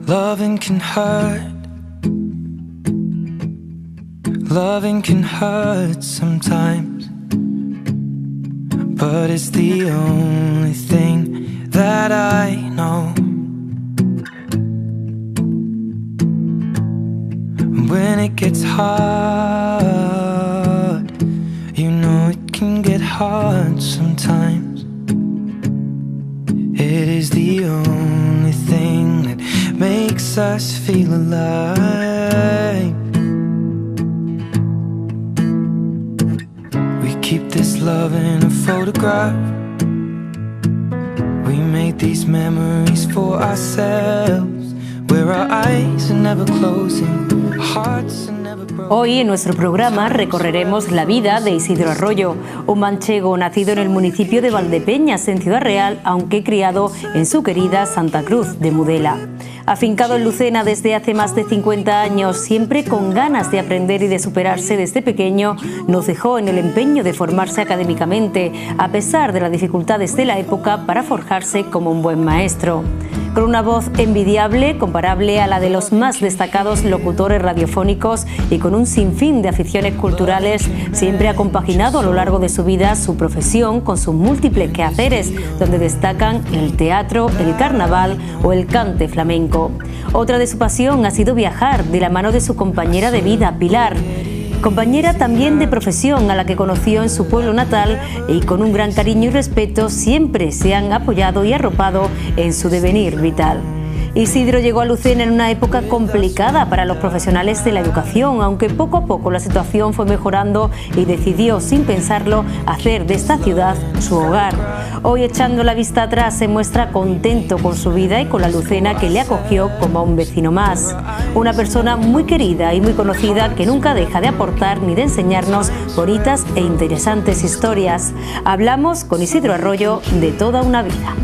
Loving can hurt. Loving can hurt sometimes, but it's the only thing that I know. When it gets hard, you know it can get hard sometimes. It is the only thing that makes us feel alive. We keep this love in a photograph. We made these memories for ourselves, where our eyes are never closing, hearts are never broken. Hoy en nuestro programa recorreremos la vida de Isidro Arroyo, un manchego nacido en el municipio de Valdepeñas, en Ciudad Real, aunque criado en su querida Santa Cruz de Mudela. Afincado en Lucena desde hace más de 50 años, siempre con ganas de aprender y de superarse desde pequeño, nos dejó en el empeño de formarse académicamente, a pesar de las dificultades de la época, para forjarse como un buen maestro. Con una voz envidiable, comparable a la de los más destacados locutores radiofónicos y con un sinfín de aficiones culturales, siempre ha compaginado a lo largo de su vida su profesión con sus múltiples quehaceres, donde destacan el teatro, el carnaval o el cante flamenco. Otra de su pasión ha sido viajar de la mano de su compañera de vida, Pilar, compañera también de profesión, a la que conoció en su pueblo natal, y con un gran cariño y respeto siempre se han apoyado y arropado en su devenir vital. Isidro llegó a Lucena en una época complicada para los profesionales de la educación, aunque poco a poco la situación fue mejorando y decidió, sin pensarlo, hacer de esta ciudad su hogar. Hoy, echando la vista atrás, se muestra contento con su vida y con la Lucena que le acogió como a un vecino más. Una persona muy querida y muy conocida que nunca deja de aportar ni de enseñarnos bonitas e interesantes historias. Hablamos con Isidro Arroyo de toda una vida.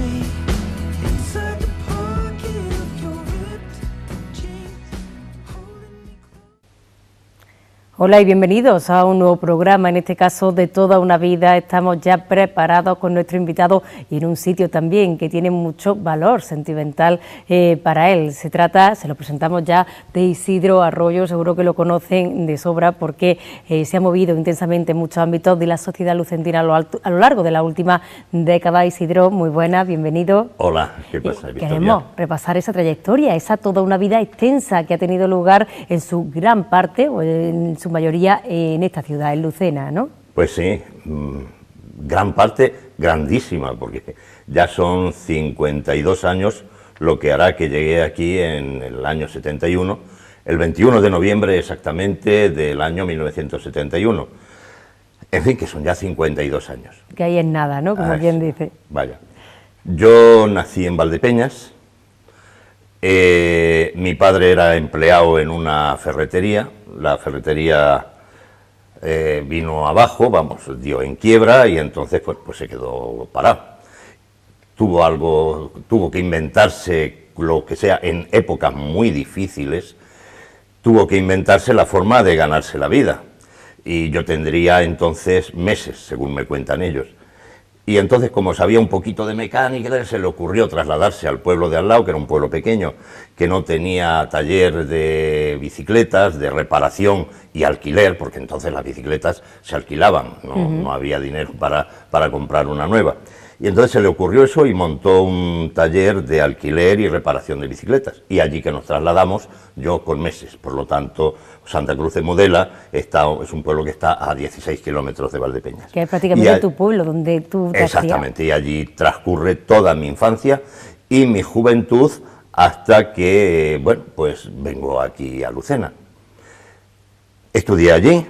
Hola y bienvenidos a un nuevo programa, en este caso de Toda una Vida. Estamos ya preparados con nuestro invitado y en un sitio también que tiene mucho valor sentimental para él. Se lo presentamos ya, de Isidro Arroyo. Seguro que lo conocen de sobra porque se ha movido intensamente en muchos ámbitos de la sociedad lucentina a lo largo de la última década. Isidro, muy buena, bienvenido. Hola, ¿qué pasa, Victoria? Queremos repasar esa trayectoria, esa toda una vida extensa que ha tenido lugar en su gran parte, o en su mayoría, en esta ciudad, en Lucena, ¿no? Pues sí, gran parte, grandísima, porque ya son 52 años lo que hará que llegué aquí en el año 71, el 21 de noviembre exactamente del año 1971. En fin, que son ya 52 años. Que ahí es nada, ¿no? Como quien dice. Vaya. Yo nací en Valdepeñas. Mi padre era empleado en una ferretería. La ferretería vino abajo, dio en quiebra, y entonces pues se quedó parado. Tuvo que inventarse lo que sea, en épocas muy difíciles, tuvo que inventarse la forma de ganarse la vida. Y yo tendría entonces meses, según me cuentan ellos. Y entonces, como sabía un poquito de mecánica, se le ocurrió trasladarse al pueblo de al lado, que era un pueblo pequeño, que no tenía taller de bicicletas, de reparación y alquiler, porque entonces las bicicletas se alquilaban, no había dinero para comprar una nueva. Y entonces se le ocurrió eso y montó un taller de alquiler y reparación de bicicletas. Y allí que nos trasladamos, yo con meses. Por lo tanto, Santa Cruz de Mudela es un pueblo que está a 16 kilómetros de Valdepeñas. Que es prácticamente tu pueblo, donde tú te has criado. Exactamente, y allí transcurre toda mi infancia y mi juventud hasta que, bueno, pues vengo aquí a Lucena. Estudié allí.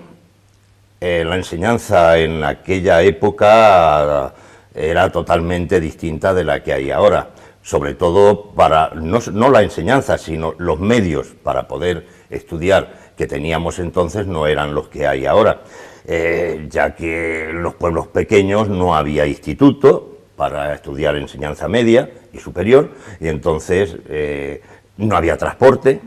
La enseñanza en aquella época era totalmente distinta de la que hay ahora, sobre todo para no la enseñanza, sino los medios para poder estudiar que teníamos entonces no eran los que hay ahora, ya que en los pueblos pequeños no había instituto para estudiar enseñanza media y superior, y entonces no había transporte,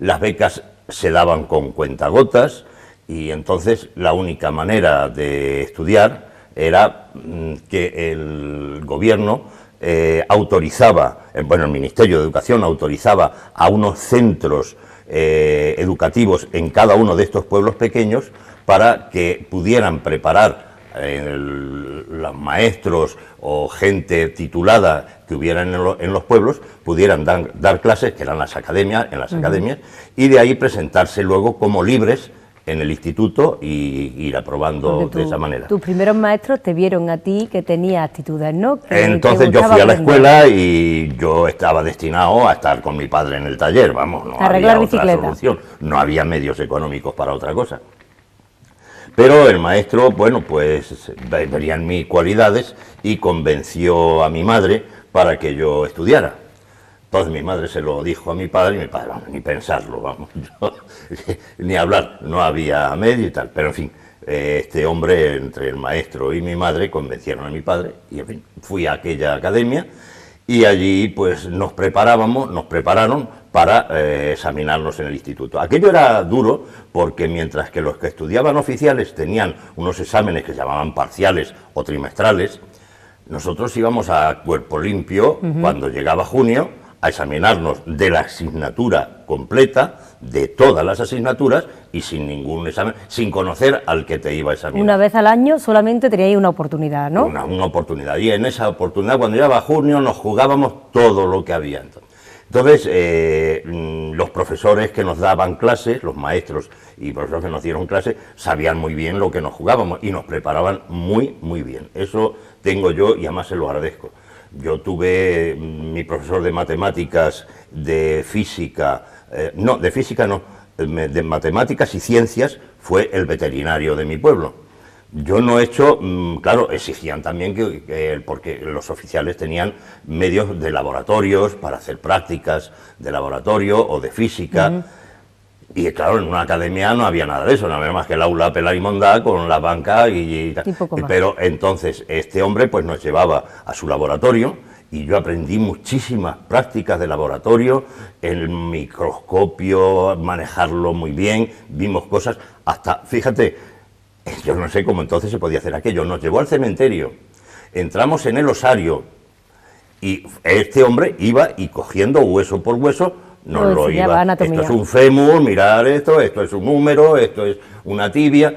las becas se daban con cuentagotas, y entonces la única manera de estudiar era que el gobierno autorizaba, bueno, el Ministerio de Educación autorizaba a unos centros educativos en cada uno de estos pueblos pequeños para que pudieran preparar los maestros o gente titulada que hubieran en los pueblos, pudieran dar clases, que eran las academias, y de ahí presentarse luego como libres en el instituto y ir aprobando de esa manera. Tus primeros maestros te vieron a ti que tenías actitudes, ¿no? Entonces yo fui a la escuela y yo estaba destinado a estar con mi padre en el taller, vamos, no había otra solución, no había medios económicos para otra cosa. Pero el maestro, bueno, pues vería en mis cualidades y convenció a mi madre para que yo estudiara. Entonces mi madre se lo dijo a mi padre y mi padre, vamos, ni pensarlo, vamos, ni hablar, no había medio y tal. Pero en fin, este hombre, entre el maestro y mi madre, convencieron a mi padre y en fin, fui a aquella academia y allí pues nos prepararon para examinarnos en el instituto. Aquello era duro porque mientras que los que estudiaban oficiales tenían unos exámenes que se llamaban parciales o trimestrales, nosotros íbamos a cuerpo limpio cuando llegaba junio a examinarnos de la asignatura completa, de todas las asignaturas y sin ningún examen, sin conocer al que te iba a examinar. Una vez al año solamente teníais una oportunidad, ¿no? Una oportunidad, y en esa oportunidad cuando llegaba junio nos jugábamos todo lo que había. Entonces, los profesores que nos daban clases, los maestros y profesores que nos dieron clases, sabían muy bien lo que nos jugábamos y nos preparaban muy, muy bien. Eso tengo yo y además se lo agradezco. Yo tuve mi profesor de matemáticas, de física, de matemáticas y ciencias, fue el veterinario de mi pueblo. Yo no he hecho, claro, exigían también porque los oficiales tenían medios de laboratorios para hacer prácticas de laboratorio o de física. Y claro, en una academia no había nada de eso, nada más que el aula Pelarimondá con la banca y pero entonces este hombre pues nos llevaba a su laboratorio y yo aprendí muchísimas prácticas de laboratorio, el microscopio, manejarlo muy bien, vimos cosas, hasta, fíjate, yo no sé cómo entonces se podía hacer aquello, nos llevó al cementerio, entramos en el osario y este hombre iba y cogiendo hueso por hueso, nos lo iba, anatomía. Esto es un fémur, mirar esto es un húmero, esto es una tibia.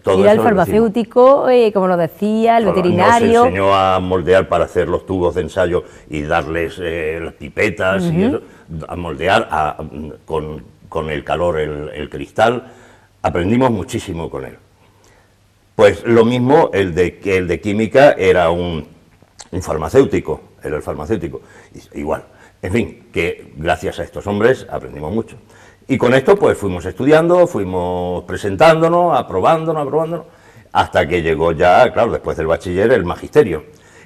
Todo y el farmacéutico, como nos decía, el veterinario. Nos enseñó a moldear para hacer los tubos de ensayo y darles las pipetas y eso, a moldear con el calor el cristal. Aprendimos muchísimo con él. Pues lo mismo el de química era un farmacéutico, era el farmacéutico, igual. En fin, que gracias a estos hombres aprendimos mucho. Y con esto pues fuimos estudiando, fuimos presentándonos, aprobándonos, hasta que llegó ya, claro, después del bachiller, el magisterio.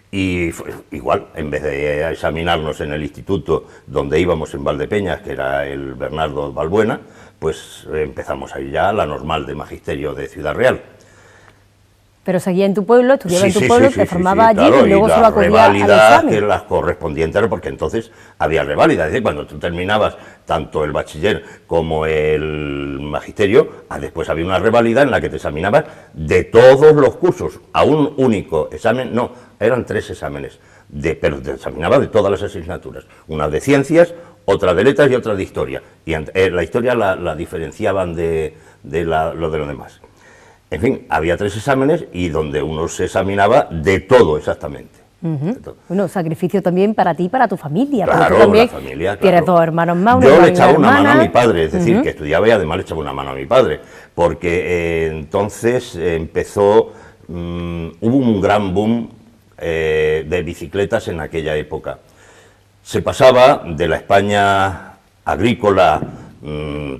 Y igual, en vez de examinarnos en el instituto donde íbamos en Valdepeñas, que era el Bernardo Balbuena, pues empezamos ahí ya la normal de magisterio de Ciudad Real. Pero seguía en tu pueblo, estudiaba en tu pueblo, te formaba allí, claro, y luego se lo acudía al examen. Que las correspondientes, porque entonces había reválidas, es decir, cuando tú terminabas tanto el bachiller como el magisterio, después había una reválida en la que te examinabas de todos los cursos, a un único examen, no, eran 3 exámenes, pero te examinabas de todas las asignaturas, una de ciencias, otra de letras y otra de historia, y la historia la diferenciaban de lo demás. En fin, había 3 exámenes y donde uno se examinaba de todo exactamente. De todo. Bueno, sacrificio también para ti y para tu familia. Claro, también la familia, claro. Tienes 2 hermanos más, Yo le echaba una mano a mi padre, es decir, que estudiaba y además le echaba una mano a mi padre, porque entonces empezó, hubo un gran boom de bicicletas en aquella época. Se pasaba de la España agrícola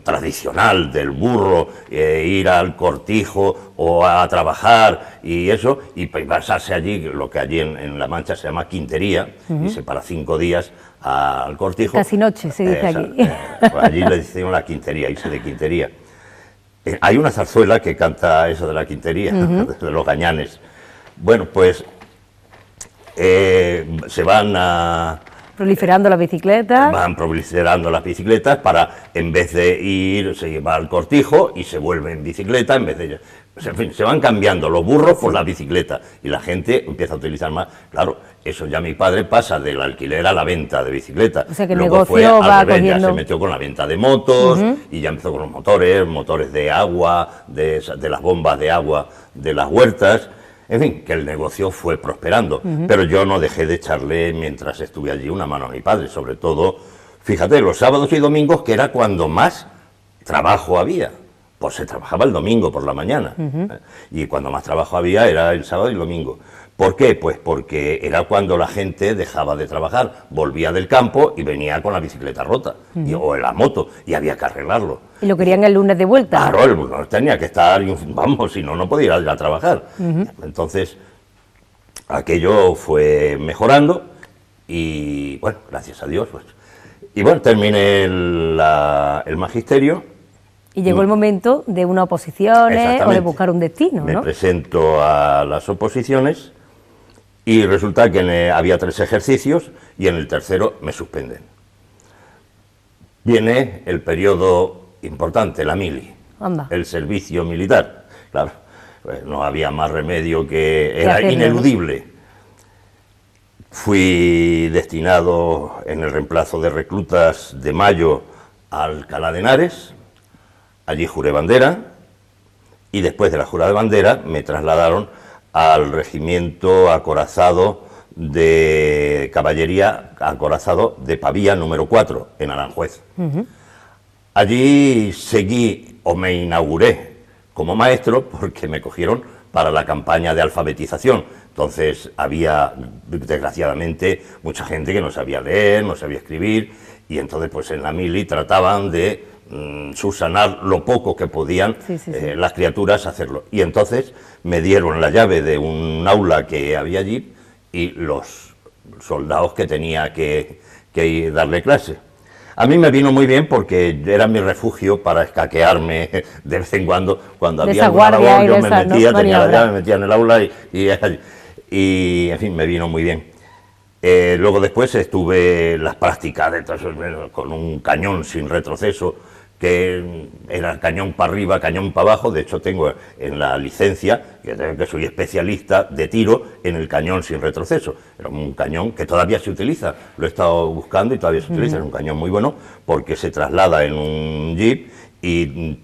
tradicional del burro, ir al cortijo o a trabajar y eso, y pasarse allí, lo que allí en La Mancha se llama quintería, y se para 5 días al cortijo. Casi noche, se dice aquí. Pues allí le decían la quintería, irse de quintería. Hay una zarzuela que canta eso de la quintería, de los gañanes. Bueno, pues se van a Proliferando las bicicletas. Van proliferando las bicicletas para, en vez de ir, se va al cortijo y se vuelve en bicicleta, en vez de... Pues, en fin, se van cambiando los burros por las bicicletas y la gente empieza a utilizar más. Claro, eso ya mi padre pasa del alquiler a la venta de bicicletas. O sea que el Luego negocio fue al va revés, cogiendo... ya se metió con la venta de motos y ya empezó con los motores de agua, de las bombas de agua de las huertas. En fin, que el negocio fue prosperando, pero yo no dejé de echarle, mientras estuve allí, una mano a mi padre, sobre todo, fíjate, los sábados y domingos, que era cuando más trabajo había, pues se trabajaba el domingo por la mañana, y cuando más trabajo había era el sábado y el domingo. ¿Por qué? Pues porque era cuando la gente dejaba de trabajar, volvía del campo y venía con la bicicleta rota, o en la moto, y había que arreglarlo. ¿Y lo querían el lunes de vuelta? Claro, el lunes tenía que estar, vamos, si no, no podía ir a trabajar. Entonces, aquello fue mejorando y, bueno, gracias a Dios, pues. Y bueno, terminé el magisterio. Y llegó el momento de unas oposiciones o de buscar un destino, ¿no? Me presento a las oposiciones y resulta que había 3 ejercicios y en el tercero me suspenden. Viene el periodo importante, la mili, Anda. el servicio militar. Claro, pues no había más remedio que era hacerlo, ineludible. Fui destinado en el reemplazo de reclutas de Mayo a Alcalá de Henares. Allí juré bandera y después de la jura de bandera me trasladaron al regimiento acorazado de caballería, acorazado de Pavía número 4 en Aranjuez. Allí seguí o me inauguré como maestro porque me cogieron para la campaña de alfabetización. Entonces había, desgraciadamente, mucha gente que no sabía leer, no sabía escribir, y entonces pues en la mili trataban de subsanar lo poco que podían las criaturas hacerlo. Y entonces me dieron la llave de un aula que había allí y los soldados que tenía que darle clase. A mí me vino muy bien porque era mi refugio para escaquearme de vez en cuando había alguna labor, yo me metía, tenía la llave, me metía en el aula y en fin, me vino muy bien. Luego después estuve las prácticas con un cañón sin retroceso, que era cañón para arriba, cañón para abajo. De hecho tengo en la licencia que soy especialista de tiro en el cañón sin retroceso. Era un cañón que todavía se utiliza, lo he estado buscando y todavía se utiliza. Es un cañón muy bueno porque se traslada en un jeep y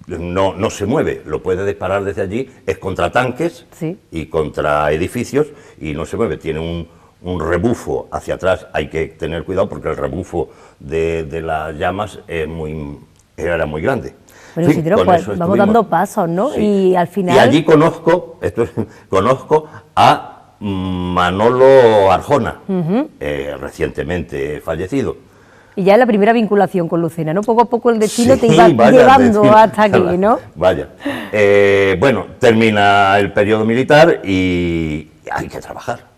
no se mueve, lo puede disparar desde allí, es contra tanques y contra edificios y no se mueve, tiene un rebufo hacia atrás. Hay que tener cuidado porque el rebufo de las llamas era muy grande. Bueno, sí, pues vamos dando pasos, ¿no? Sí. Y al final... Y allí conozco a Manolo Arjona, recientemente fallecido. Y ya es la primera vinculación con Lucena, ¿no? Poco a poco el destino Sí, te iba llevando hasta aquí, ¿no? Vaya. Bueno, termina el periodo militar y hay que trabajar.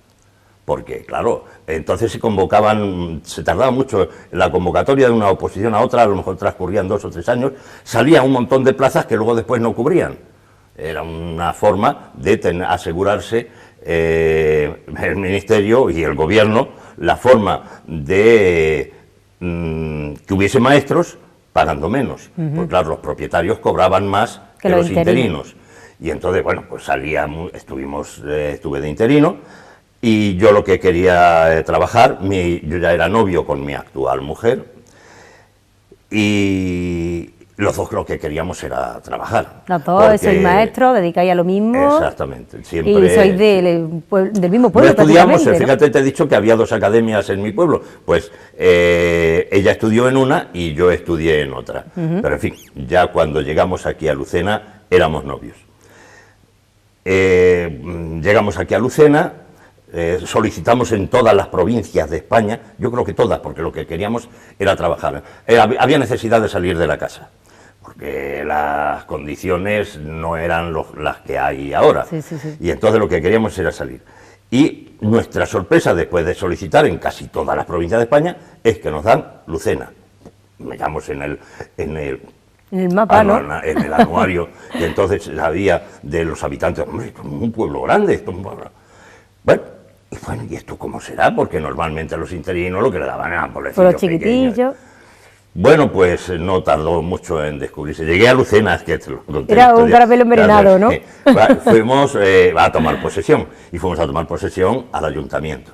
Porque, claro, entonces se tardaba mucho la convocatoria de una oposición a otra, a lo mejor transcurrían 2 o 3 años, salía un montón de plazas que luego después no cubrían. Era una forma de asegurarse el Ministerio y el Gobierno, la forma de que hubiese maestros pagando menos. Pues claro, los propietarios cobraban más que los interinos. Y entonces, bueno, pues estuve de interino. Y yo lo que quería trabajar, yo ya era novio con mi actual mujer y los dos lo que queríamos era trabajar. Los dos sois maestros, dedicáis a lo mismo. Exactamente. Siempre, y sois del mismo pueblo. No estudiamos, ¿no? Fíjate, te he dicho que había 2 academias en mi pueblo. Pues ella estudió en una y yo estudié en otra. Pero en fin, ya cuando llegamos aquí a Lucena éramos novios. Llegamos aquí a Lucena. Solicitamos en todas las provincias de España, yo creo que todas, porque lo que queríamos era trabajar. Había necesidad de salir de la casa, porque las condiciones no eran las que hay ahora. Y entonces lo que queríamos era salir. Y nuestra sorpresa, después de solicitar en casi todas las provincias de España, es que nos dan Lucena. Miramos en el mapa, ¿no? En el anuario, y entonces sabía de los habitantes, hombre, esto es un pueblo grande, esto es un pueblo... Bueno, bueno, ¿y esto cómo será? Porque normalmente a los interinos lo que le daban eran Por los pueblecillos chiquitillos. pequeños. Bueno, pues no tardó mucho en descubrirse. Llegué a Lucena, es que te lo conté Era la un historia. caramelo envenenado, ¿no? Fuimos a tomar posesión, y fuimos a tomar posesión al ayuntamiento.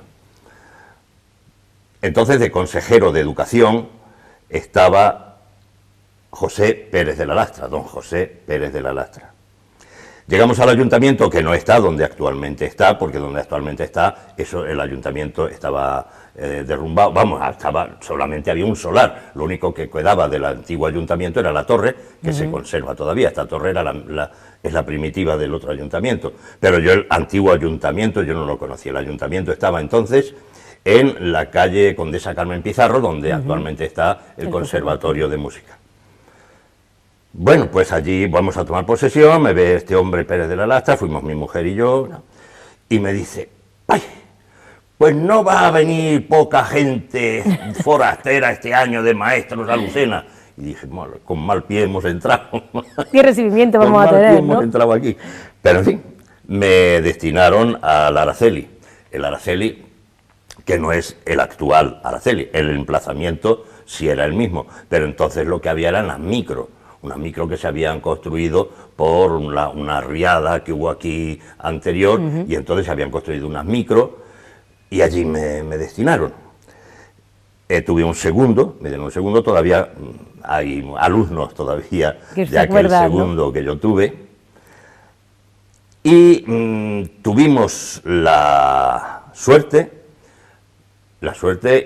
Entonces, de consejero de Educación estaba José Pérez de la Lastra, don José Pérez de la Lastra. Llegamos al ayuntamiento, que no está donde actualmente está, porque donde actualmente está, el ayuntamiento estaba derrumbado, vamos, solamente había un solar, lo único que quedaba del antiguo ayuntamiento era la torre, que se conserva todavía. Esta torre era es la primitiva del otro ayuntamiento, pero yo el antiguo ayuntamiento yo no lo conocía. El ayuntamiento estaba entonces en la calle Condesa Carmen Pizarro, donde actualmente está el Conservatorio de Música. Bueno, pues allí vamos a tomar posesión, me ve este hombre Pérez de la Lastra, fuimos mi mujer y yo, y me dice, ¡ay! Pues no va a venir poca gente forastera este año de maestros a Lucena. Y dije, con mal pie hemos entrado. ¿Qué recibimiento vamos a tener, Con mal pie hemos entrado aquí. Pero en fin, me destinaron al Araceli. El Araceli, que no es el actual Araceli, el emplazamiento sí era el mismo, pero entonces lo que había eran las micro. Unas micro que se habían construido por una riada que hubo aquí anterior, y entonces se habían construido unas micro, y allí me destinaron. Tuve un segundo, me dieron un segundo, todavía hay alumnos todavía de aquel segundo, ¿no?, que yo tuve, y tuvimos la suerte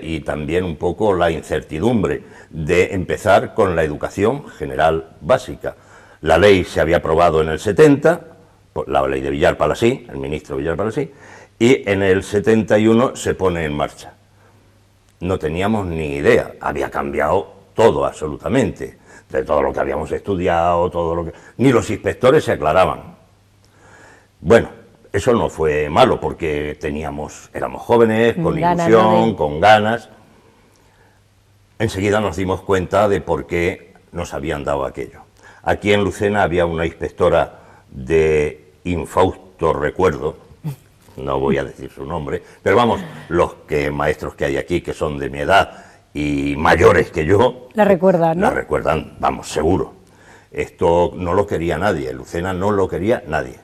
y también un poco la incertidumbre de empezar con la educación general básica. La ley se había aprobado en el 70, la ley de Villar Palasí, el ministro Villar Palasí, y en el 71 se pone en marcha. No teníamos ni idea, había cambiado todo absolutamente, de todo lo que habíamos estudiado, ni los inspectores se aclaraban. Bueno, eso no fue malo porque éramos jóvenes, con ilusión, con ganas. Enseguida nos dimos cuenta de por qué nos habían dado aquello. Aquí en Lucena había una inspectora de infausto recuerdo, no voy a decir su nombre, pero vamos, los maestros que hay aquí, que son de mi edad y mayores que yo, la recuerdan, ¿no? La recuerdan, vamos, seguro. Esto no lo quería nadie, Lucena no lo quería nadie.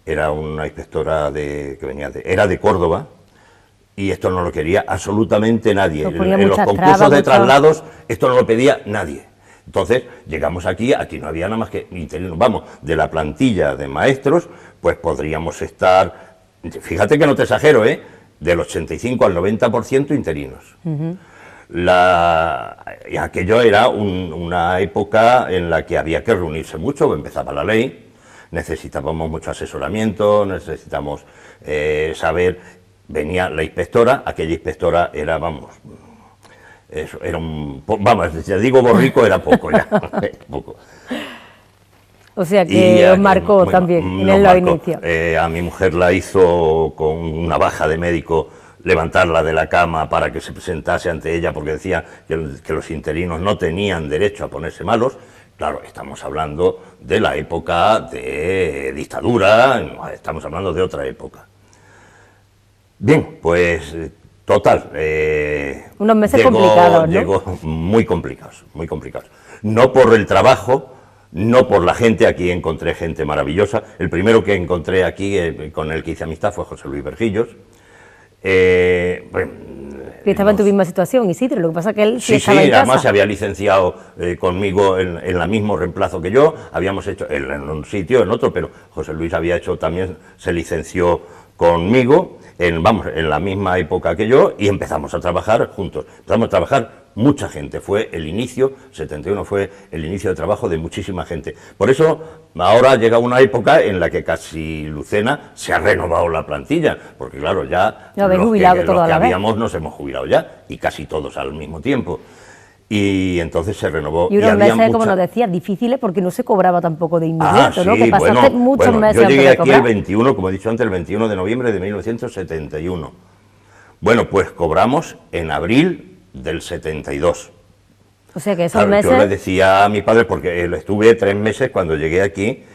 Era una inspectora era de Córdoba, y esto no lo quería absolutamente nadie. En los concursos de traslados esto no lo pedía nadie. Entonces llegamos aquí no había nada más que interinos. Vamos, de la plantilla de maestros, pues podríamos estar, fíjate que no te exagero, del 85 al 90% interinos. Y aquello era una época en la que había que reunirse mucho, empezaba la ley, necesitábamos mucho asesoramiento, necesitamos saber. Venía la inspectora, aquella inspectora era, vamos, ya digo borrico, era poco ya, poco. O sea que os marcó también en los inicios. A mi mujer la hizo con una baja de médico, levantarla de la cama para que se presentase ante ella, porque decía que los interinos no tenían derecho a ponerse malos. Claro, estamos hablando de la época de dictadura, estamos hablando de otra época. Bien, pues total. Unos meses complicados, ¿no? Llegó muy complicados, muy complicados. No por el trabajo, no por la gente, aquí encontré gente maravillosa. El primero que encontré aquí, con el que hice amistad, fue José Luis Vergillos. Estaba en tu misma situación, Isidro, lo que pasa es que él sí estaba en casa. Además se había licenciado conmigo en el mismo reemplazo que yo, habíamos hecho él en un sitio, en otro, pero José Luis se licenció conmigo, en la misma época que yo, y empezamos a trabajar juntos. Empezamos a trabajar mucha gente, fue el inicio, 71 fue el inicio de trabajo de muchísima gente. Por eso ahora llega una época en la que casi Lucena se ha renovado la plantilla, porque claro, ya los que habíamos nos hemos jubilado ya, y casi todos al mismo tiempo. Y entonces se renovó. Y unos meses, como nos decías, difíciles porque no se cobraba tampoco de inmediato, ¿no? Que pasaste muchos meses. Yo llegué aquí el 21, como he dicho antes, el 21 de noviembre de 1971. Bueno, pues cobramos en abril del 72. O sea que esos meses... Yo le decía a mi padre, porque estuve 3 meses cuando llegué aquí,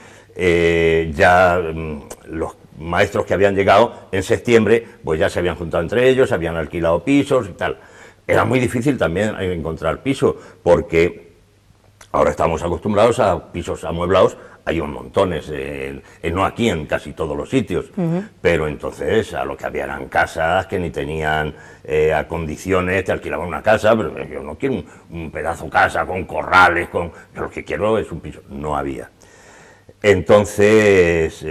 maestros que habían llegado en septiembre, pues ya se habían juntado entre ellos, habían alquilado pisos y tal. Era muy difícil también encontrar piso, porque ahora estamos acostumbrados a pisos amueblados, hay un montones, no aquí, en casi todos los sitios, pero entonces a lo que había eran casas que ni tenían a condiciones, te alquilaban una casa, pero yo no quiero un pedazo de casa con corrales, yo lo que quiero es un piso, no había. Entonces,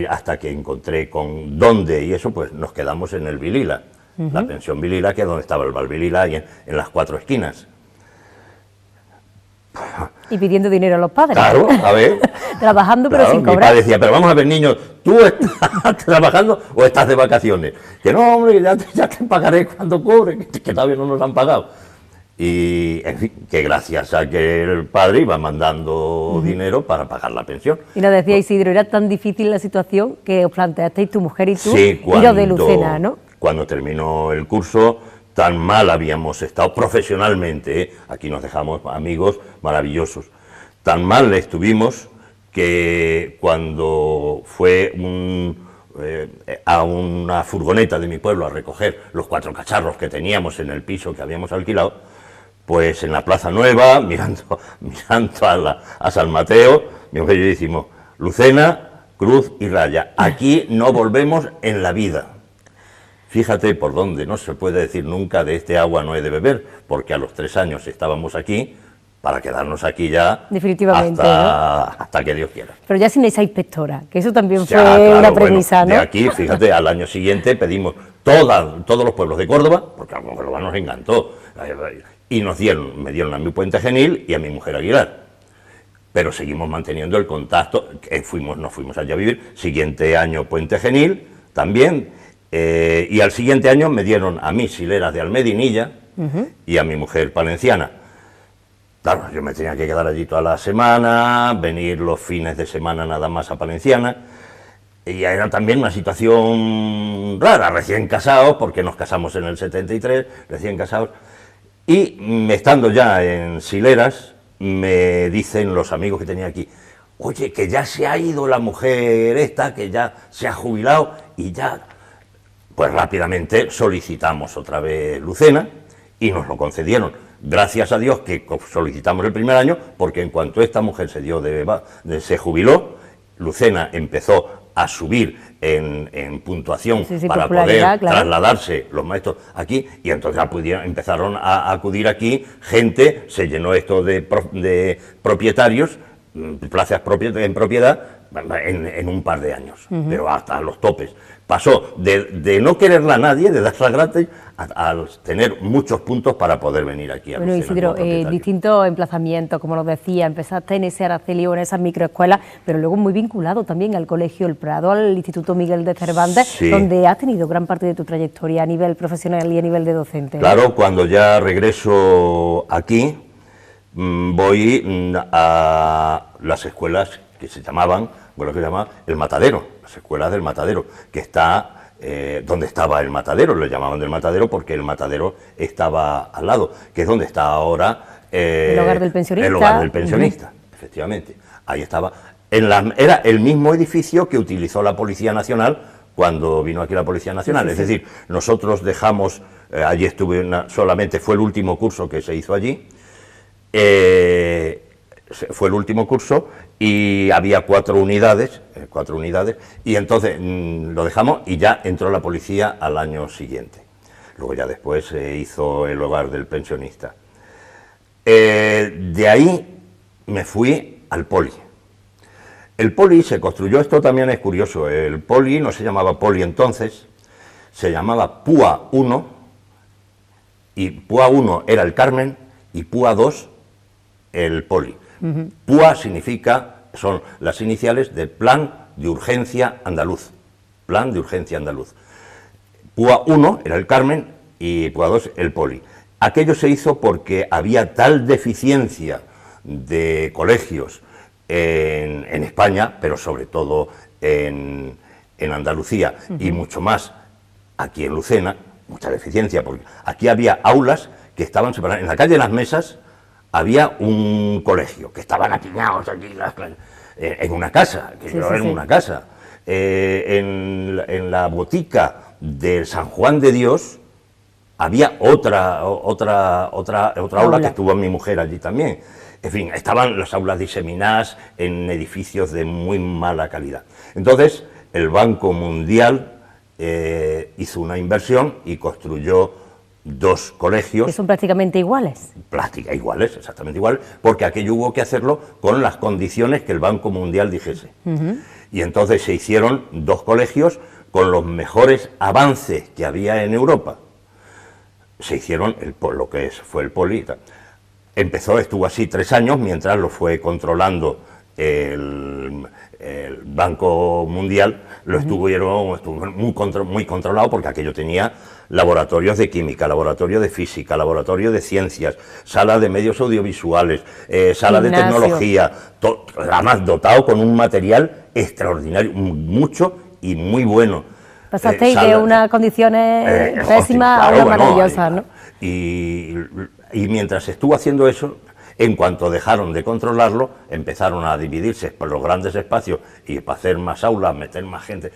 hasta que encontré con dónde y eso, pues nos quedamos en el Vilila, la pensión Vilila, que es donde estaba el Bar Vilila, ahí en las 4 esquinas. Y pidiendo dinero a los padres. Claro, a ver. Trabajando, claro, pero sin mi cobrar. padre decía, pero vamos a ver, niños, ¿tú estás trabajando o estás de vacaciones? Que no, hombre, ya te pagaré cuando cobre, que todavía no nos han pagado. Y, en fin, que gracias a que el padre iba mandando dinero para pagar la pensión. Y nos decía Isidro, era tan difícil la situación que os planteasteis tu mujer y tú, sí, iros de Lucena, ¿no? Cuando terminó el curso, tan mal habíamos estado profesionalmente, aquí nos dejamos amigos maravillosos, tan mal estuvimos que cuando fue a una furgoneta de mi pueblo a recoger los 4 cacharros que teníamos en el piso que habíamos alquilado, pues en la Plaza Nueva, mirando a San Mateo, mi mujer y yo decimos, Lucena, cruz y raya, aquí no volvemos en la vida. Fíjate por dónde, no se puede decir nunca de este agua no he de beber, porque a los 3 años estábamos aquí, para quedarnos aquí ya definitivamente, hasta que Dios quiera. Pero ya sin esa inspectora, que eso también fue claro, una premisa, bueno, ¿no? De aquí, fíjate, al año siguiente pedimos todos los pueblos de Córdoba, porque a Córdoba nos encantó, y me dieron a mi Puente Genil y a mi mujer Aguilar. Pero seguimos manteniendo el contacto, nos fuimos allá a vivir, siguiente año Puente Genil también, y al siguiente año me dieron a mí Sileras de Almedinilla y a mi mujer Palenciana. Claro, yo me tenía que quedar allí toda la semana, venir los fines de semana nada más a Palenciana, y era también una situación rara, recién casados, porque nos casamos en el 73, recién casados, y estando ya en Sileras, me dicen los amigos que tenía aquí, oye, que ya se ha ido la mujer esta, que ya se ha jubilado, y ya... Pues rápidamente solicitamos otra vez Lucena y nos lo concedieron. Gracias a Dios que solicitamos el primer año, porque en cuanto esta mujer se jubiló, Lucena empezó a subir en puntuación para poder trasladarse los maestros aquí, y entonces ya empezaron a acudir aquí gente, se llenó esto de propietarios, plazas en propiedad, en un par de años, pero hasta los topes. Pasó de no quererla a nadie, de darla gratis, a tener muchos puntos para poder venir aquí a Lucena. Bueno, Isidro, distintos emplazamientos, como nos decía, empezaste en ese Araceli o en esas microescuelas, pero luego muy vinculado también al Colegio El Prado, al Instituto Miguel de Cervantes, sí, donde has tenido gran parte de tu trayectoria a nivel profesional y a nivel de docente. Claro, cuando ya regreso aquí, voy a las escuelas que se llamaban, El Matadero, las escuelas del Matadero, que está donde estaba el Matadero, lo llamaban del Matadero porque el Matadero estaba al lado, que es donde está ahora el hogar del pensionista. El hogar del pensionista, efectivamente. Ahí estaba. Era el mismo edificio que utilizó la Policía Nacional cuando vino aquí la Policía Nacional. Es decir, nosotros dejamos, allí estuve solamente, fue el último curso que se hizo allí, fue el último curso y había 4 unidades, y entonces lo dejamos y ya entró la policía al año siguiente. Luego ya después se hizo el hogar del pensionista. De ahí me fui al Poli. El Poli se construyó, esto también es curioso, el Poli no se llamaba Poli entonces, se llamaba PUA 1, y PUA 1 era el Carmen y PUA 2 el Poli. PUA son las iniciales del Plan de Urgencia Andaluz. Plan de Urgencia Andaluz. PUA 1 era el Carmen y PUA 2 el Poli. Aquello se hizo porque había tal deficiencia de colegios en España, pero sobre todo en Andalucía y mucho más aquí en Lucena, mucha deficiencia, porque aquí había aulas que estaban separadas. En la calle de las Mesas había un colegio, que estaban apiñados aquí en una casa, una casa. en la botica de San Juan de Dios había otra aula que estuvo mi mujer allí también. En fin, estaban las aulas diseminadas en edificios de muy mala calidad. Entonces, el Banco Mundial hizo una inversión y construyó 2 colegios. Que son prácticamente iguales. Iguales, exactamente iguales, porque aquello hubo que hacerlo con las condiciones que el Banco Mundial dijese. Y entonces se hicieron 2 colegios con los mejores avances que había en Europa. Se hicieron lo que fue el Poli. Estuvo así 3 años, mientras lo fue controlando el Banco Mundial, estuvo muy controlado, porque aquello tenía laboratorios de química, laboratorio de física, laboratorio de ciencias, sala de medios audiovisuales, sala de tecnología, además dotado con un material extraordinario, mucho y muy bueno. Pasasteis de unas condiciones pésimas a una maravillosa, ¿no? Y mientras estuvo haciendo eso, en cuanto dejaron de controlarlo, empezaron a dividirse por los grandes espacios y para hacer más aulas, meter más gente,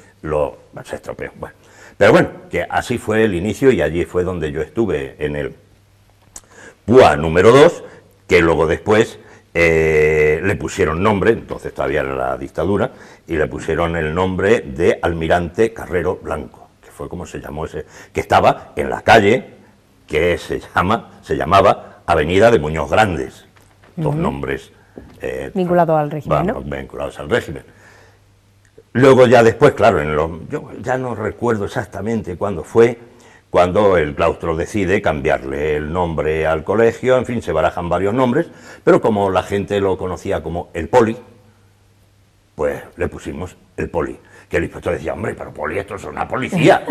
se estropeó. Bueno, pero bueno, que así fue el inicio, y allí fue donde yo estuve, en el PUA número 2, que luego después le pusieron nombre, entonces todavía era la dictadura, y le pusieron el nombre de Almirante Carrero Blanco, que fue como se llamó ese, que estaba en la calle que se llamaba Avenida de Muñoz Grandes. 2 nombres vinculados al régimen, ¿no? Vinculados al régimen. Luego ya después, claro, yo ya no recuerdo exactamente cuándo fue, cuando el claustro decide cambiarle el nombre al colegio. En fin, se barajan varios nombres, pero como la gente lo conocía como el Poli, pues le pusimos el Poli. Que el inspector decía, hombre, pero Poli, esto es una policía.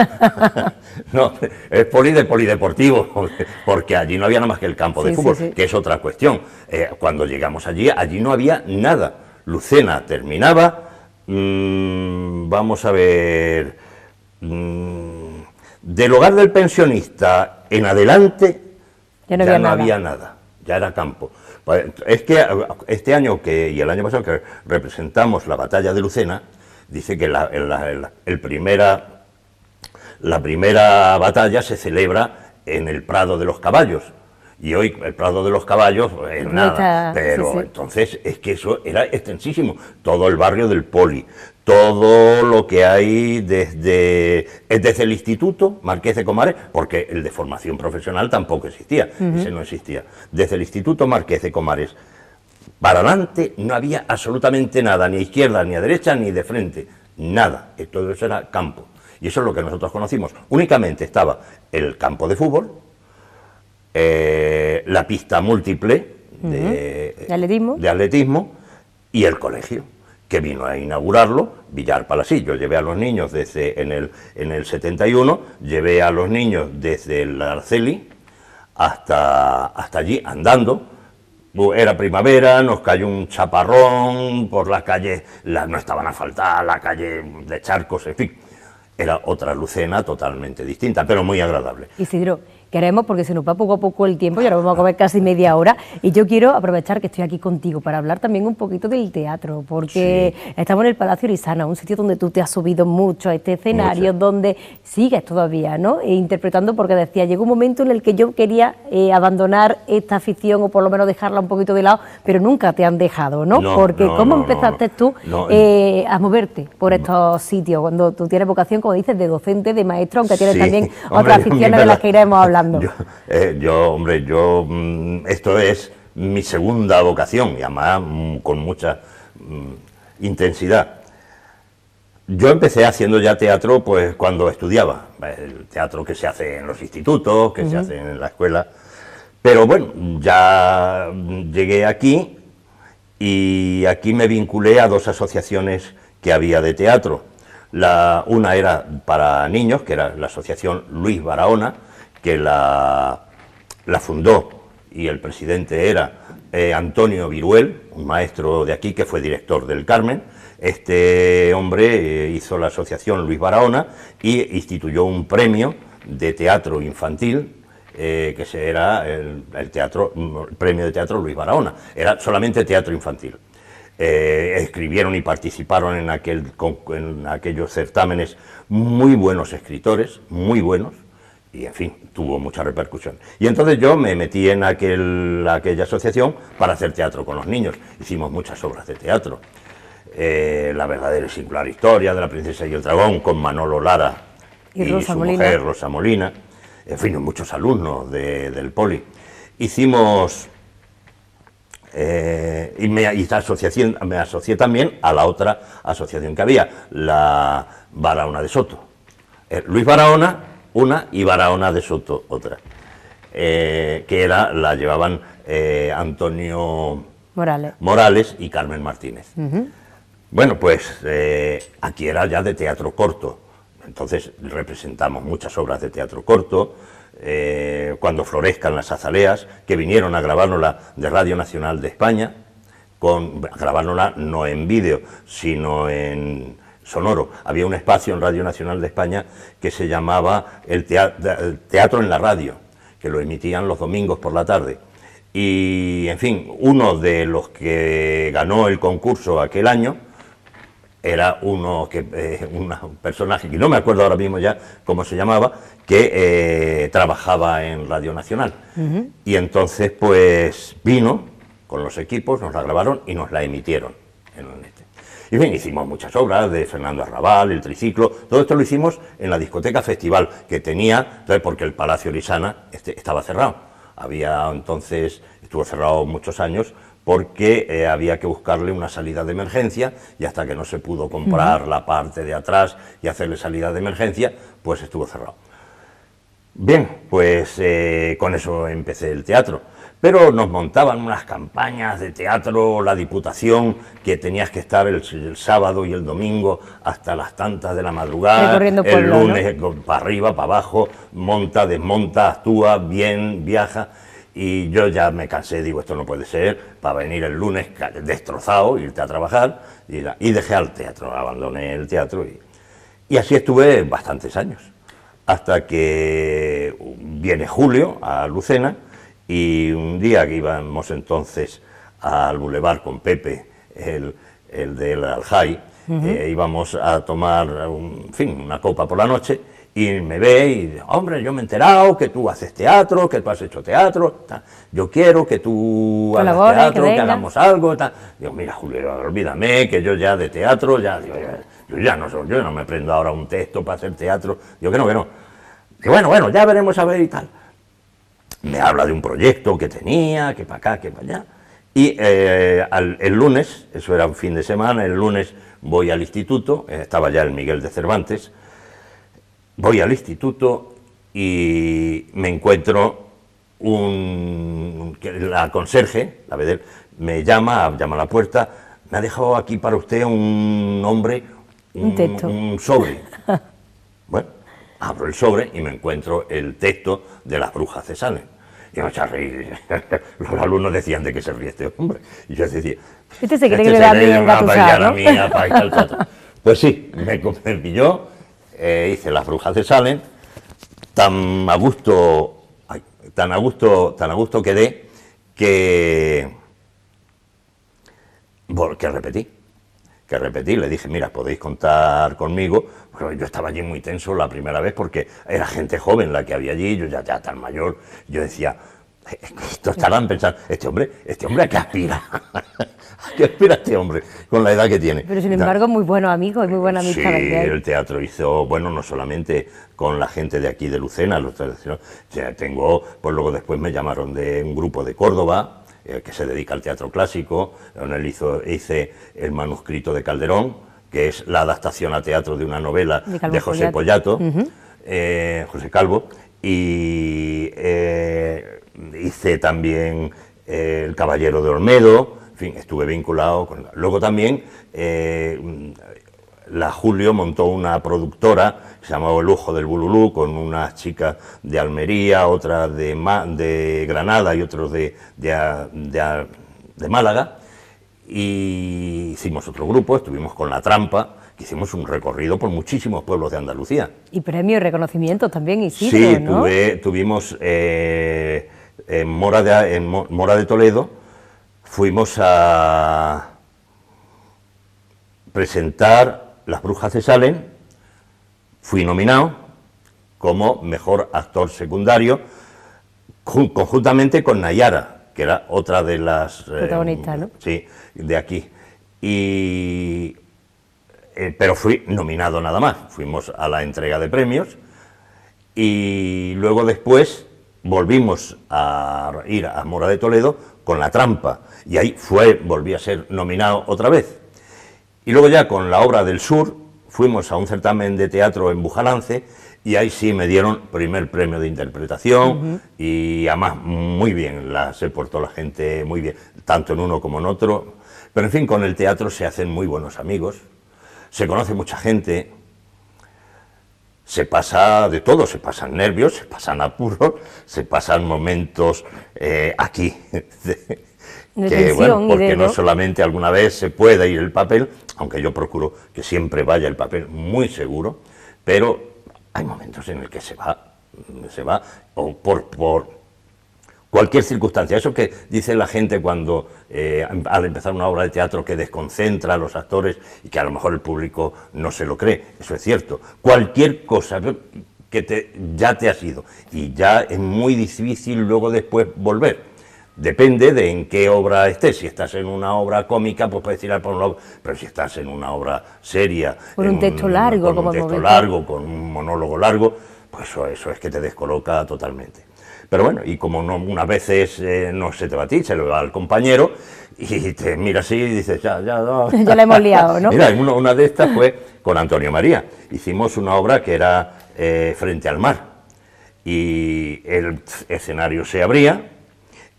No, es Poli de polideportivo, porque allí no había nada más que el campo de fútbol, que es otra cuestión. Cuando llegamos allí no había nada. Lucena terminaba, vamos a ver, del hogar del pensionista en adelante ya no había nada, ya era campo. Es que este año y el año pasado que representamos la batalla de Lucena, dice que la primera batalla se celebra en el Prado de los Caballos, y hoy el Prado de los Caballos es nada, pero entonces es que eso era extensísimo, todo el barrio del Poli, todo lo que hay desde el Instituto Marqués de Comares, porque el de formación profesional tampoco existía, ese no existía, desde el Instituto Marqués de Comares para adelante no había absolutamente nada, ni a izquierda, ni a derecha, ni de frente, nada. Todo eso era campo. Y eso es lo que nosotros conocimos. Únicamente estaba el campo de fútbol, la pista múltiple de atletismo y el colegio, que vino a inaugurarlo Villar Palasí. Yo llevé a los niños desde en el 71, llevé a los niños desde el Arceli hasta allí andando. Era primavera, nos cayó un chaparrón, por las calles no estaban asfaltadas, la calle de charcos, en fin. Era otra Lucena totalmente distinta, pero muy agradable. Isidro, queremos, porque se nos va poco a poco el tiempo, y ahora vamos a comer casi media hora, y yo quiero aprovechar que estoy aquí contigo para hablar también un poquito del teatro, porque estamos en el Palacio Orizana, un sitio donde tú te has subido mucho a este escenario, donde sigues todavía, ¿no? Interpretando, porque decía, llegó un momento en el que yo quería abandonar esta afición, o por lo menos dejarla un poquito de lado, pero nunca te han dejado, ¿no? Porque ¿cómo empezaste tú a moverte por estos sitios, cuando tú tienes vocación, como dices, de docente, de maestro, aunque tienes también otras aficiones de las que iremos hablando? Esto es mi segunda vocación, y además con mucha intensidad. Yo empecé haciendo ya teatro pues cuando estudiaba, el teatro que se hace en los institutos, que se hace en la escuela, pero bueno, ya llegué aquí, y aquí me vinculé a 2 asociaciones que había de teatro. Una era para niños, que era la asociación Luis Barahona, que la fundó, y el presidente era Antonio Viruel, un maestro de aquí que fue director del Carmen. Este hombre hizo la asociación Luis Barahona y instituyó un premio de teatro infantil, que era el premio de teatro Luis Barahona, era solamente teatro infantil. escribieron y participaron en aquellos certámenes muy buenos escritores, muy buenos, y en fin, tuvo mucha repercusión. Y entonces yo me metí en aquella asociación para hacer teatro con los niños. Hicimos muchas obras de teatro. La verdadera y singular historia de la princesa y el dragón, con Manolo Lara y Rosa su Molina. mujer Rosa Molina, en fin, muchos alumnos del Poli. Hicimos, y me asocié también a la otra asociación que había, la Barahona de Soto. Luis Barahona, una, y Barahona de Soto, otra, que la llevaban Antonio Morales y Carmen Martínez. Bueno, pues aquí era ya de teatro corto, entonces representamos muchas obras de teatro corto. Cuando florezcan las azaleas, que vinieron a grabárnosla de Radio Nacional de España, grabárnosla no en vídeo, sino en sonoro. Había un espacio en Radio Nacional de España que se llamaba el Teatro en la Radio, que lo emitían los domingos por la tarde. Y, en fin, uno de los que ganó el concurso aquel año era un personaje, que no me acuerdo ahora mismo ya cómo se llamaba, que trabajaba en Radio Nacional. Y entonces, pues, vino con los equipos, nos la grabaron y nos la emitieron. Y bien, hicimos muchas obras de Fernando Arrabal, El Triciclo, todo esto lo hicimos en la discoteca Festival, que tenía, porque el Palacio Orisana estaba cerrado. Estuvo cerrado muchos años, porque había que buscarle una salida de emergencia, y hasta que no se pudo comprar la parte de atrás y hacerle salida de emergencia, pues estuvo cerrado. Bien, pues con eso empecé el teatro, pero nos montaban unas campañas de teatro, la Diputación, que tenías que estar el sábado y el domingo hasta las tantas de la madrugada, recorriendo el pueblo, lunes, ¿no? Para arriba, para abajo, monta, desmonta, actúa, bien, viaja. Y yo ya me cansé, digo, esto no puede ser, para venir el lunes destrozado, irte a trabajar, y dejé al teatro, abandoné el teatro, y así estuve bastantes años, hasta que viene Julio a Lucena, y un día que íbamos entonces al Boulevard con Pepe, el del Aljai, íbamos a tomar, una copa por la noche, y me ve y dice, hombre, yo me he enterado que tú haces teatro, que tú has hecho teatro, tal. Yo quiero que tú hagas teatro, que hagamos algo, tal. Digo, mira, Julio, olvídame, que yo ya de teatro, yo no me prendo ahora un texto para hacer teatro. Digo, que no. Digo, bueno, ya veremos a ver y tal. Me habla de un proyecto que tenía, que para acá, que para allá. Y el lunes, eso era un fin de semana, el lunes voy al instituto, estaba ya el Miguel de Cervantes. Voy al instituto y me encuentro la conserje, la Bedel, me llama a la puerta, me ha dejado aquí para usted un sobre. Bueno, abro el sobre y me encuentro el texto de Las brujas de Salem. Y me eché a reír. Los alumnos decían, ¿de qué se ríe este hombre? Y yo decía, se cree que le da a mí engatusar, ¿no? Pues sí, me pilló. Hice Las brujas de Salem, tan a gusto quedé que repetí, le dije, mira, podéis contar conmigo, pero yo estaba allí muy tenso la primera vez porque era gente joven la que había allí, yo ya tan mayor, yo decía, esto estarán pensando, este hombre a qué aspira, ¿a qué aspira este hombre con la edad que tiene? Pero sin embargo, muy buenos amigos y muy buena amistad. Sí, el teatro hizo, bueno, no solamente con la gente de aquí de Lucena, luego después me llamaron de un grupo de Córdoba, que se dedica al teatro clásico, donde hice el manuscrito de Calderón, que es la adaptación a teatro de una novela de José Pollato, José Calvo, y hice también El Caballero de Olmedo, en fin, estuve vinculado con... Luego también la Julio montó una productora que se llamaba El Lujo del Bululú, con unas chicas de Almería, otras de Granada y otros de Málaga, y hicimos otro grupo, estuvimos con La Trampa, que hicimos un recorrido por muchísimos pueblos de Andalucía. Y premio y reconocimiento también, Isidro, sí, ¿no? Tuvimos en Mora de Toledo, fuimos a presentar Las Brujas de Salem, fui nominado como mejor actor secundario, conjuntamente con Nayara, que era otra de las... protagonistas, ¿no? Sí, de aquí. Pero fui nominado nada más, fuimos a la entrega de premios y luego después volvimos a ir a Mora de Toledo con La Trampa y ahí volví a ser nominado otra vez. Y luego ya con La Obra del Sur fuimos a un certamen de teatro en Bujalance y ahí sí me dieron primer premio de interpretación y además muy bien, se portó la gente muy bien, tanto en uno como en otro. Pero en fin, con el teatro se hacen muy buenos amigos, se conoce mucha gente, se pasa de todo, se pasan nervios, se pasan apuros, se pasan momentos aquí, que bueno, porque no solamente alguna vez se puede ir el papel, aunque yo procuro que siempre vaya el papel muy seguro, pero hay momentos en el que se va, o por cualquier circunstancia. Eso que dice la gente cuando al empezar una obra de teatro que desconcentra a los actores y que a lo mejor el público no se lo cree, eso es cierto. Cualquier cosa que ya te has ido y ya es muy difícil luego después volver. Depende de en qué obra estés. Si estás en una obra cómica, pues puedes tirar por un lado, pero si estás en una obra seria, con un texto largo, con un monólogo largo, pues eso es que te descoloca totalmente. Pero bueno, y como unas veces no se te va a ti, se le va al compañero y te mira así y dices, ya la hemos liado, ¿no? Mira, una de estas fue con Antonio María. Hicimos una obra que era Frente al Mar y el escenario se abría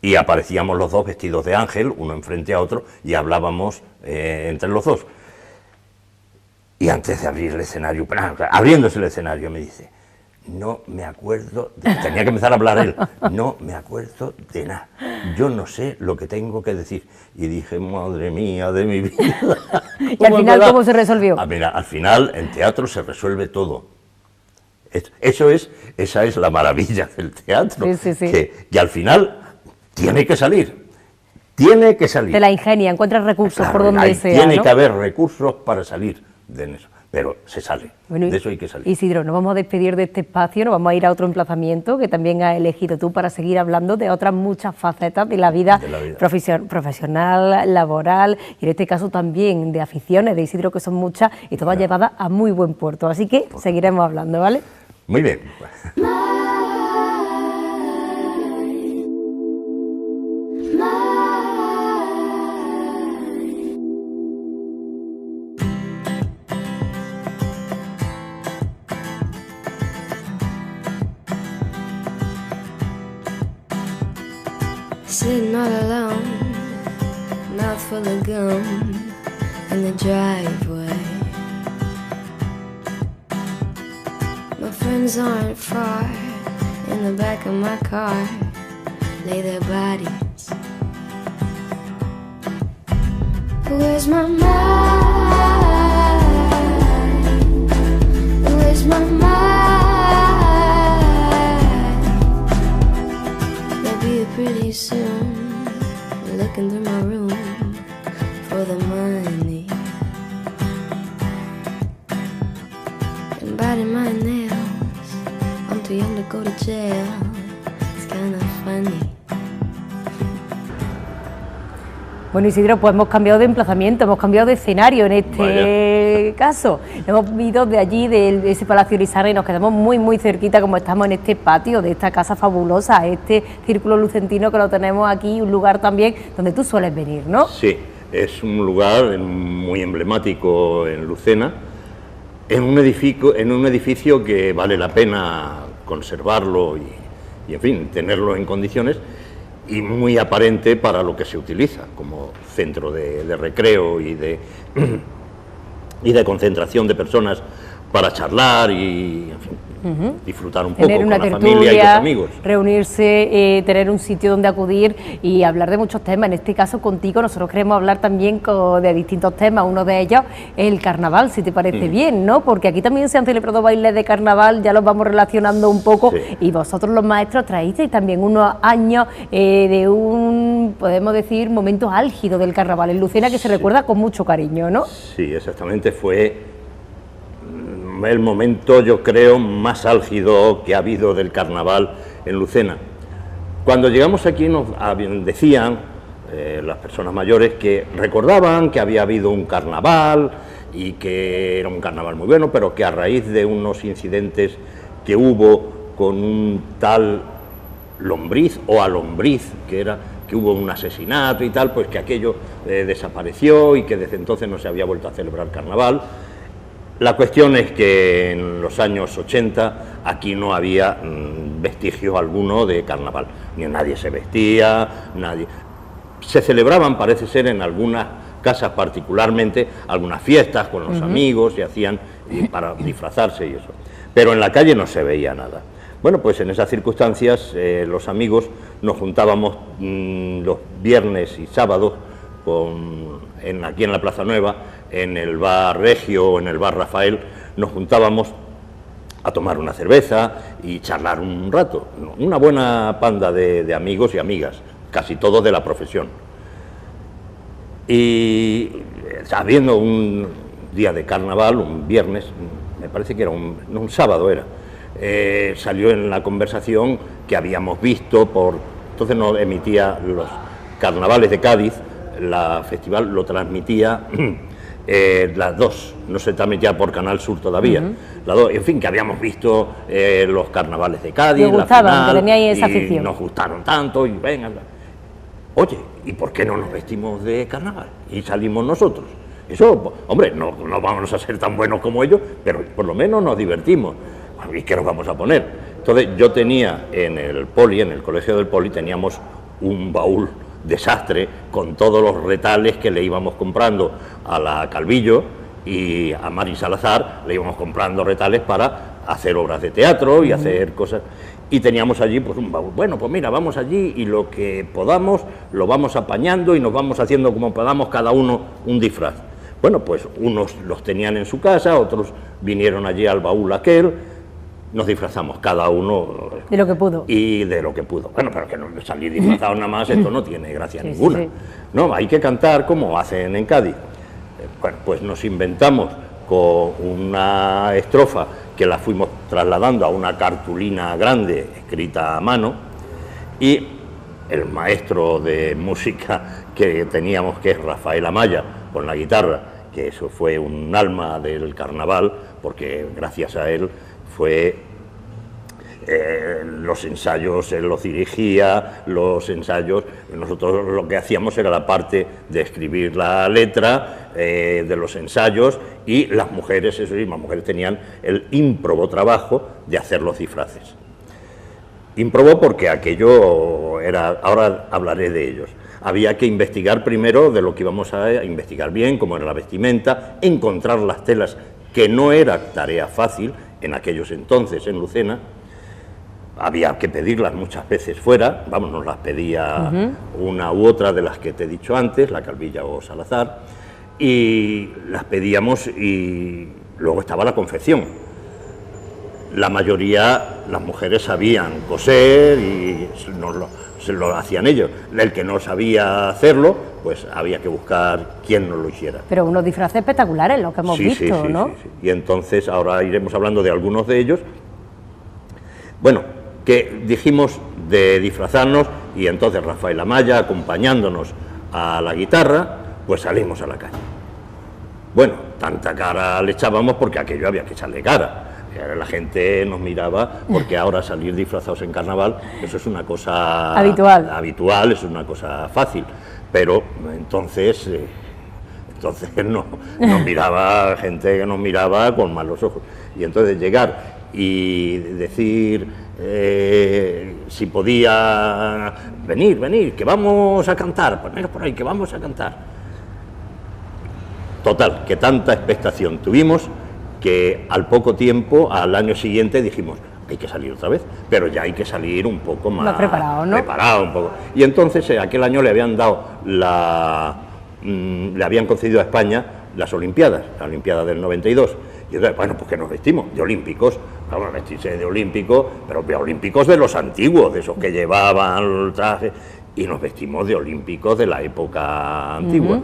y aparecíamos los dos vestidos de ángel, uno enfrente a otro, y hablábamos entre los dos. Y antes de abrir el escenario, abriéndose el escenario, me dice, no me acuerdo, tenía que empezar a hablar él, no me acuerdo de nada, yo no sé lo que tengo que decir. Y dije, madre mía de mi vida. ¿Y al final cómo se resolvió? Mira, al final en teatro se resuelve todo. Esa es la maravilla del teatro, sí. Que al final tiene que salir. Tiene que salir. Te la ingenia, encuentras recursos, claro, por donde sea, tiene, ¿no? que haber recursos para salir de eso, pero se sale. Bueno, de eso hay que salir. Isidro, nos vamos a despedir de este espacio, nos vamos a ir a otro emplazamiento que también has elegido tú para seguir hablando de otras muchas facetas de la vida, profesional, laboral y en este caso también de aficiones de Isidro, que son muchas y todas llevadas a muy buen puerto. Así que seguiremos hablando, ¿vale? Muy bien. Sitting all alone, mouth full of gum in the driveway. My friends aren't far, in the back of my car lay their bodies. Where's my mind? Where's my mind? Pretty soon, looking through my room for the money and biting my nails. I'm too young to go to jail. It's kind of funny. Bueno, Isidro, pues hemos cambiado de emplazamiento, hemos cambiado de escenario en este caso. Hemos ido de allí, de ese Palacio Lizarra, y nos quedamos muy cerquita, como estamos en este patio de esta casa fabulosa, este Círculo Lucentino que lo tenemos aquí, un lugar también donde tú sueles venir, ¿no? Sí, es un lugar muy emblemático en Lucena, en un edificio que vale la pena conservarlo y en fin, tenerlo en condiciones, y muy aparente para lo que se utiliza como centro de recreo y de concentración de personas para charlar y, en fin, disfrutar un poco tener con una la tertulia, familia y los amigos. reunirse, tener un sitio donde acudir y hablar de muchos temas. En este caso contigo nosotros queremos hablar también de distintos temas, uno de ellos es el carnaval, si te parece bien, ¿no? Porque aquí también se han celebrado bailes de carnaval, ya los vamos relacionando un poco, y vosotros los maestros traísteis también unos años de un, podemos decir, momento álgido del carnaval en Lucena que se recuerda con mucho cariño, ¿no? Sí, exactamente, fue el momento, yo creo, más álgido que ha habido del carnaval en Lucena. Cuando llegamos aquí nos decían las personas mayores que recordaban que había habido un carnaval y que era un carnaval muy bueno, pero que a raíz de unos incidentes que hubo con un tal Lombriz o Alombriz, que hubo un asesinato y tal, pues que aquello desapareció y que desde entonces no se había vuelto a celebrar carnaval. La cuestión es que en los años 80 aquí no había vestigio alguno de carnaval, ni nadie se vestía, nadie. Se celebraban, parece ser, en algunas casas particularmente, algunas fiestas con los amigos y hacían para disfrazarse y eso, pero en la calle no se veía nada. Bueno, pues en esas circunstancias los amigos nos juntábamos los viernes y sábados aquí en la Plaza Nueva, en el bar Regio o en el bar Rafael, nos juntábamos a tomar una cerveza y charlar un rato. Una buena panda de amigos y amigas, casi todos de la profesión. Y habiendo un día de carnaval, un viernes, me parece que era un sábado era, salió en la conversación que habíamos visto entonces nos emitía los carnavales de Cádiz, la festival lo transmitía las dos, no se transmitía por Canal Sur todavía, las dos, en fin, que habíamos visto los carnavales de Cádiz, me gustaban, la final, que teníais esa y afición. nos gustaron tanto, y venga, oye, ¿y por qué no nos vestimos de carnaval? Y salimos nosotros. Eso, hombre, no vamos a ser tan buenos como ellos, pero por lo menos nos divertimos. ¿Y qué nos vamos a poner? Entonces yo tenía en el colegio del Poli, teníamos un baúl desastre con todos los retales que le íbamos comprando a la Calvillo y a Mari Salazar, le íbamos comprando retales para hacer obras de teatro y hacer cosas, y teníamos allí pues un baúl. Bueno, pues mira, vamos allí y lo que podamos lo vamos apañando y nos vamos haciendo como podamos cada uno un disfraz. Bueno, pues unos los tenían en su casa, otros vinieron allí al baúl aquel, nos disfrazamos cada uno de lo que pudo. Y de lo que pudo. Bueno, pero que no salir disfrazados nada más, esto no tiene gracia ninguna. Sí. No, hay que cantar como hacen en Cádiz. Bueno, pues nos inventamos con una estrofa que la fuimos trasladando a una cartulina grande escrita a mano, y el maestro de música que teníamos, que es Rafael Amaya, con la guitarra, que eso fue un alma del carnaval, porque gracias a él fue los ensayos, él los dirigía, los ensayos, nosotros lo que hacíamos era la parte de escribir la letra de los ensayos, y las mujeres, eso sí, las mujeres tenían el ímprobo trabajo de hacer los disfraces. Ímprobo porque aquello era, ahora hablaré de ellos. Había que investigar primero de lo que íbamos a investigar bien, cómo era la vestimenta, encontrar las telas, que no era tarea fácil en aquellos entonces en Lucena. Había que pedirlas muchas veces fuera, vamos, nos las pedía una u otra de las que te he dicho antes, la Calvilla o Salazar, y las pedíamos, y luego estaba la confección. La mayoría, las mujeres sabían coser y se lo hacían ellos. El que no sabía hacerlo, pues había que buscar quién nos lo hiciera. Pero unos disfraces espectaculares, lo que hemos visto, ¿no? Sí. Y entonces ahora iremos hablando de algunos de ellos. Bueno, que dijimos de disfrazarnos, y entonces Rafael Amaya, acompañándonos a la guitarra, pues salimos a la calle. Bueno, tanta cara le echábamos porque aquello había que echarle cara. La gente nos miraba, porque ahora salir disfrazados en carnaval, eso es una cosa habitual, es una cosa fácil, pero entonces nos miraba gente que nos miraba con malos ojos. Y entonces llegar y decir si podía venir, que vamos a cantar, poneros por ahí, que vamos a cantar. Total, que tanta expectación tuvimos que al poco tiempo, al año siguiente, dijimos, hay que salir otra vez, pero ya hay que salir un poco más preparado, ¿no? Preparado un poco. Y entonces aquel año le habían dado le habían concedido a España las Olimpiadas, la Olimpiada del 92. Y entonces, bueno, pues que nos vestimos de olímpicos, vamos a vestirse de olímpicos, pero de olímpicos de los antiguos, de esos que llevaban el traje, y nos vestimos de olímpicos de la época antigua.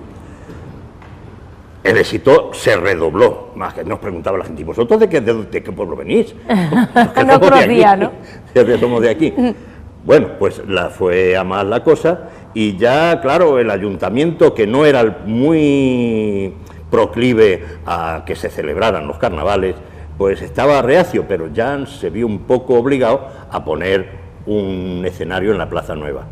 El éxito se redobló, más que nos preguntaba la gente, ¿y vosotros de qué pueblo venís? No conocía, ¿no? Somos de aquí. Bueno, pues fue a más la cosa, y ya, claro, el ayuntamiento, que no era muy proclive a que se celebraran los carnavales, pues estaba reacio, pero ya se vio un poco obligado a poner un escenario en la Plaza Nueva.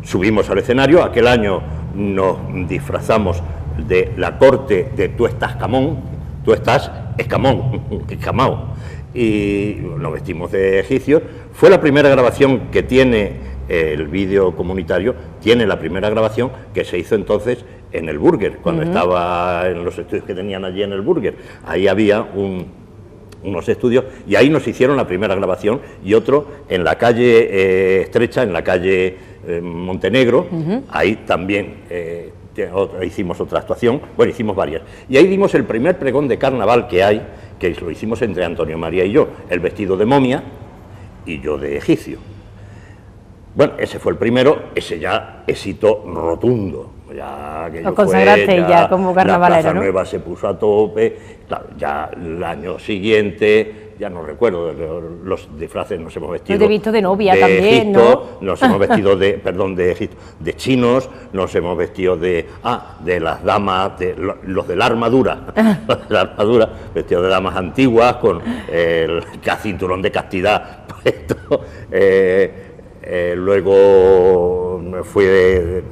Subimos al escenario, aquel año nos disfrazamos de la corte de Tú estás camón, tú estás escamón, escamao, y nos vestimos de egipcios. Fue la primera grabación que tiene el vídeo comunitario, tiene la primera grabación que se hizo entonces en el Burger, cuando estaba en los estudios que tenían allí en el Burger. Ahí había unos estudios, y ahí nos hicieron la primera grabación, y otro en la calle estrecha, en la calle Montenegro, ahí también hicimos otra actuación, bueno, hicimos varias, y ahí dimos el primer pregón de carnaval que hay, que lo hicimos entre Antonio María y yo, el vestido de momia y yo de egipcio. Bueno, ese fue el primero, ese ya éxito rotundo. Ya lo consagraste ya como carnavalero, la Plaza ¿no? Nueva se puso a tope, claro, ya el año siguiente, ya no recuerdo, los disfraces nos hemos vestido. Yo te he visto de novia de también, Egipto, ¿no? Nos hemos vestido de Egipto, de chinos, nos hemos vestido de las damas, de los de la armadura, vestidos de damas antiguas, con el cinturón de castidad puesto. Luego fue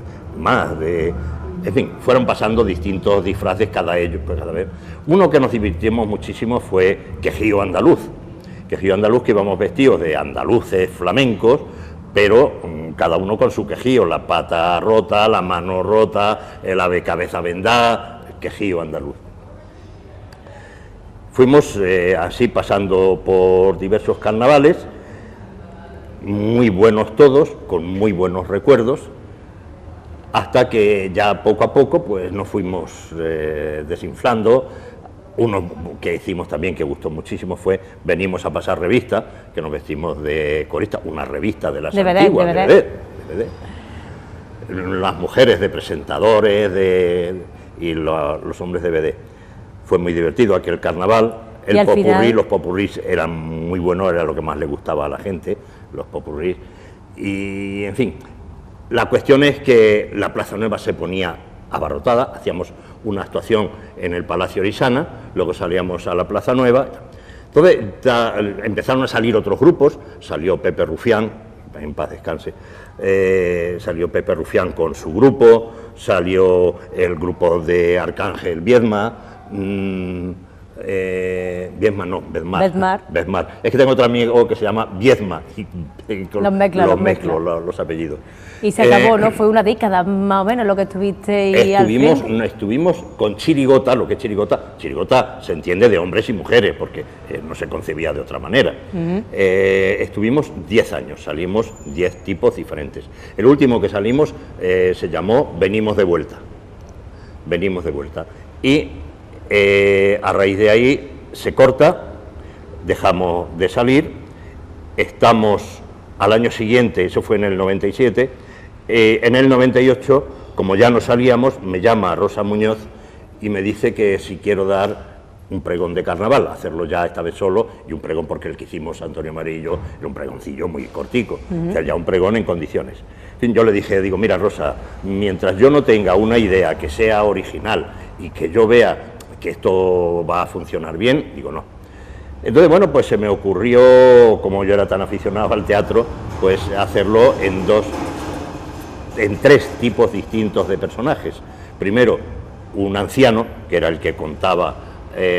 en fin, fueron pasando distintos disfraces cada vez. Uno que nos divertimos muchísimo fue quejío andaluz, que íbamos vestidos de andaluces flamencos, pero cada uno con su quejío, la pata rota, la mano rota, el ave cabeza vendada, el quejío andaluz. Fuimos así pasando por diversos carnavales, muy buenos todos, con muy buenos recuerdos, hasta que ya poco a poco pues nos fuimos desinflando. Uno que hicimos también que gustó muchísimo fue Venimos a pasar revista, que nos vestimos de corista, una revista de las antiguas, DVD. Las mujeres de presentadores y los hombres de DVD. Fue muy divertido aquel carnaval. El popurrí, los popurrís eran muy buenos, era lo que más le gustaba a la gente, los popurrís. Y en fin, la cuestión es que la Plaza Nueva se ponía abarrotada, hacíamos una actuación en el Palacio Orisana, luego salíamos a la Plaza Nueva. Entonces empezaron a salir otros grupos, salió Pepe Rufián, en paz descanse, salió Pepe Rufián con su grupo, salió el grupo de Arcángel Viedma, Bedmar. Es que tengo otro amigo que se llama Viedma, y los mezclo los apellidos. Y se acabó, ¿no? Fue una década más o menos lo que estuviste Estuvimos con chirigota. Lo que es chirigota se entiende de hombres y mujeres, porque no se concebía de otra manera. Estuvimos 10 años, salimos 10 tipos diferentes. El último que salimos se llamó Venimos de vuelta. Y a raíz de ahí se corta, dejamos de salir, estamos al año siguiente, eso fue en el 97, en el 98, como ya no salíamos, me llama Rosa Muñoz y me dice que si quiero dar un pregón de carnaval, hacerlo ya esta vez solo, y un pregón porque el que hicimos Antonio María y yo era un pregoncillo muy cortico, o sea, ya un pregón en condiciones. En fin, yo le dije, mira Rosa, mientras yo no tenga una idea que sea original y que yo vea que esto va a funcionar bien, digo no. Entonces, bueno, pues se me ocurrió, como yo era tan aficionado al teatro, pues hacerlo en 3 tipos distintos de personajes. Primero, un anciano, que era el que contaba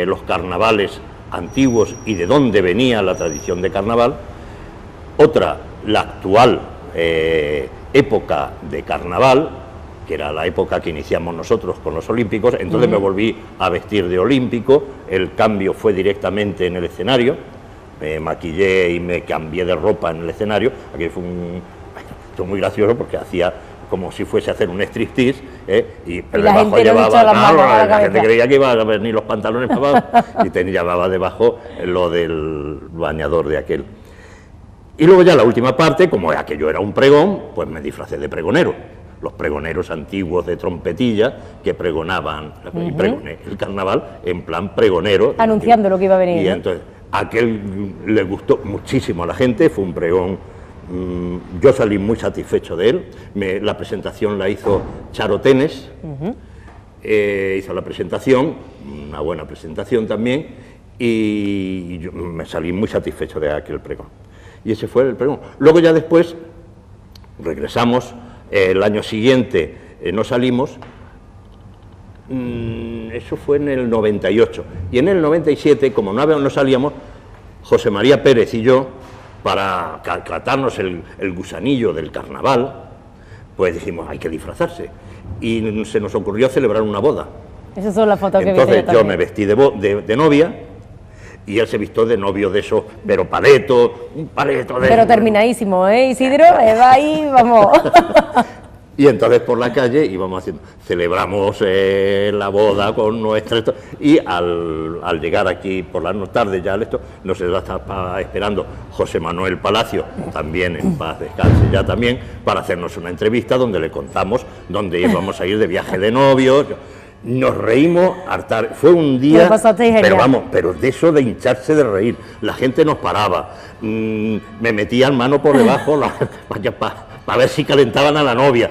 los carnavales antiguos y de dónde venía la tradición de carnaval. Otra, la actual época de carnaval, que era la época que iniciamos nosotros con los olímpicos, entonces me volví a vestir de olímpico, el cambio fue directamente en el escenario, me maquillé y me cambié de ropa en el escenario, aquí fue esto muy gracioso porque hacía como si fuese a hacer un striptease, pero la debajo gente llevaba, la gente creía que iba a venir los pantalones para abajo y llevaba debajo lo del bañador de aquel. Y luego ya la última parte, como aquello era un pregón, pues me disfracé de pregonero. Los pregoneros antiguos de trompetilla que pregonaban, pregoné el carnaval en plan pregonero. Anunciando lo que iba a venir. Y entonces, aquel le gustó muchísimo a la gente, fue un pregón. Yo salí muy satisfecho de él. La presentación la hizo Charo Tenes, hizo la presentación, una buena presentación también, y yo me salí muy satisfecho de aquel pregón. Y ese fue el pregón. Luego ya después regresamos, el año siguiente no salimos, eso fue en el 98, y en el 97, como no salíamos, José María Pérez y yo, para tratarnos el gusanillo del carnaval, pues dijimos, hay que disfrazarse. Y se nos ocurrió celebrar una boda. Esas son las fotos que entonces yo me vestí de novia, y él se vistió de novio de esos, pero un paleto de... Pero terminadísimo, ¿eh, Isidro? Va ahí, vamos. Y entonces por la calle íbamos haciendo, celebramos la boda con nuestra... Y al llegar aquí por la tarde ya nos estaba esperando José Manuel Palacio, también en paz descanse ya también, para hacernos una entrevista donde le contamos dónde íbamos a ir de viaje de novios. Nos reímos hartar, fue un día, pero de eso de hincharse de reír, la gente nos paraba, me metían mano por debajo para ver si calentaban a la novia,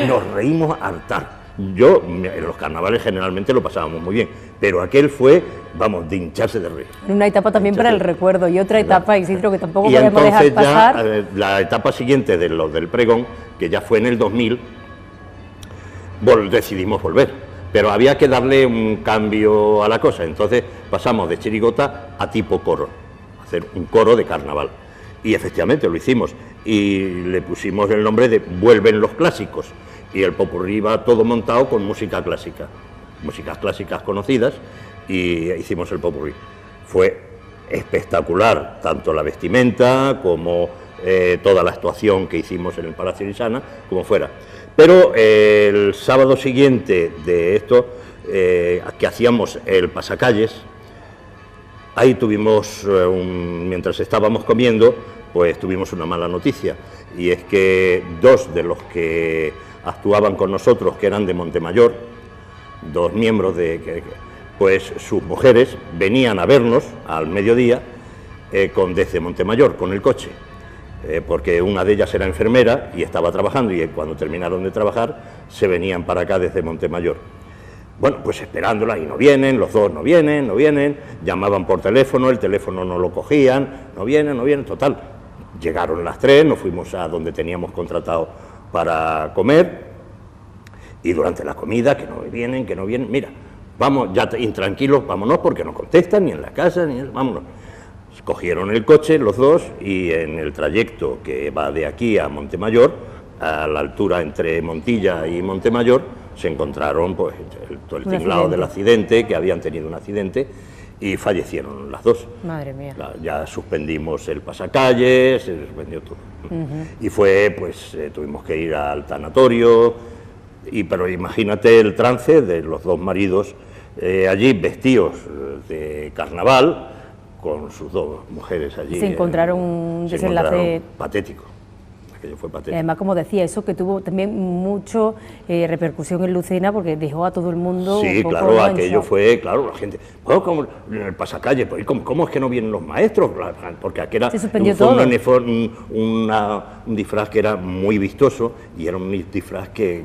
nos reímos hartar. Yo, en los carnavales generalmente lo pasábamos muy bien, pero aquel fue, de hincharse de reír. Una etapa también para el recuerdo, y otra etapa, Isidro, que tampoco y podemos dejar pasar. La etapa siguiente de los del pregón, que ya fue en el 2000, decidimos volver, pero había que darle un cambio a la cosa, entonces pasamos de chirigota a tipo coro, hacer un coro de carnaval, y efectivamente lo hicimos, y le pusimos el nombre de Vuelven los Clásicos, y el popurrí va todo montado con músicas clásicas conocidas, y hicimos el popurrí. Fue espectacular, tanto la vestimenta como toda la actuación que hicimos en el Palacio de Isana, como fuera. Pero el sábado siguiente de esto, que hacíamos el pasacalles, ahí tuvimos, mientras estábamos comiendo, pues tuvimos una mala noticia, y es que dos de los que actuaban con nosotros, que eran de Montemayor, dos miembros pues sus mujeres venían a vernos al mediodía desde Montemayor con el coche. Porque una de ellas era enfermera y estaba trabajando, y cuando terminaron de trabajar se venían para acá desde Montemayor. Bueno, pues esperándola, y no vienen, los dos no vienen, llamaban por teléfono, el teléfono no lo cogían, no vienen, total. Llegaron las 3, nos fuimos a donde teníamos contratado para comer, y durante la comida, que no vienen, mira, vamos, ya intranquilos, vámonos porque no contestan ni en la casa, vámonos. Cogieron el coche los dos, y en el trayecto que va de aquí a Montemayor, a la altura entre Montilla y Montemayor, se encontraron pues todo el tinglado del accidente, que habían tenido un accidente, y fallecieron las dos. Madre mía. Ya suspendimos el pasacalles, se suspendió todo. Y fue, pues, tuvimos que ir al tanatorio, pero imagínate el trance de los dos maridos allí vestidos de carnaval, con sus dos mujeres allí. Se encontraron un desenlace patético. Aquello fue patético. Además, como decía, eso que tuvo también mucho repercusión en Lucena, porque dejó a todo el mundo. Sí, claro, aquello fue, claro, la gente, bueno, como en el pasacalle, pues, ¿cómo es que no vienen los maestros? Porque aquel era un disfraz que era muy vistoso, y era un disfraz que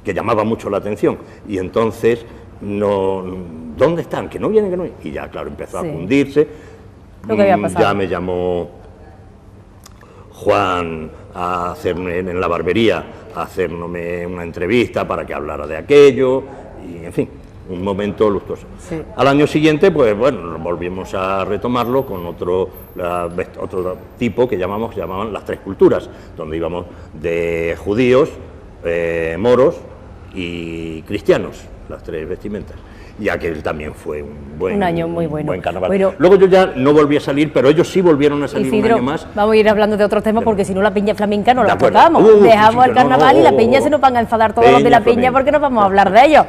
llamaba mucho la atención, y entonces, ¿dónde están? Que no vienen, y ya, claro, empezó a fundirse. Lo que había pasado. Ya me llamó Juan a hacerme en la barbería, a hacerme una entrevista para que hablara de aquello, y en fin, un momento luctuoso. Sí. Al año siguiente, pues bueno, volvimos a retomarlo con otro tipo que llamaban las tres culturas, donde íbamos de judíos, moros y cristianos, las tres vestimentas. Y aquel también fue un año muy bueno. Buen carnaval. Bueno, luego yo ya no volví a salir, pero ellos sí volvieron a salir Isidro, un año más. vamos a ir hablando de otros temas porque si no la peña flamenca no la acuerdo. tocamos. Dejamos Sí, el carnaval y la peña se nos van a enfadar todos los de la peña flamenca. porque no vamos a hablar de ellos.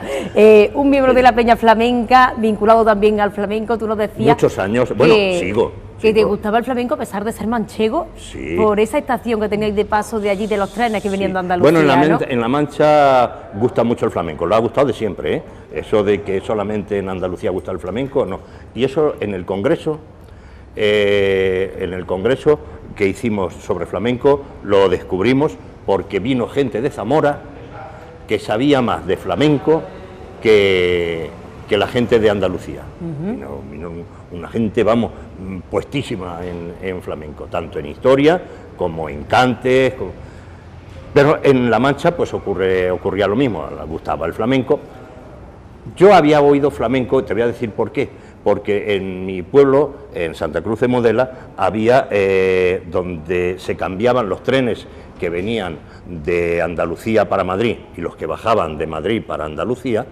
Un miembro de la peña flamenca, vinculado también al flamenco, tú nos decías. Muchos años, bueno, sigo. Que te gustaba el flamenco a pesar de ser manchego, Sí. por esa estación que tenéis de paso de allí de los trenes que venían de Andalucía. Bueno, ¿no? en La Mancha gusta mucho el flamenco, lo ha gustado de siempre, ¿eh? Eso de que solamente en Andalucía gusta el flamenco, no. Y eso en el Congreso que hicimos sobre flamenco, lo descubrimos porque vino gente de Zamora que sabía más de flamenco que la gente de Andalucía. Vino una gente, vamos, puestísima en flamenco, tanto en historia como en cantes. Pero en La Mancha pues ocurría lo mismo, le gustaba el flamenco. Yo había oído flamenco, te voy a decir por qué, porque en mi pueblo, en Santa Cruz de Mudela, había donde se cambiaban los trenes que venían de Andalucía para Madrid y los que bajaban de Madrid para Andalucía,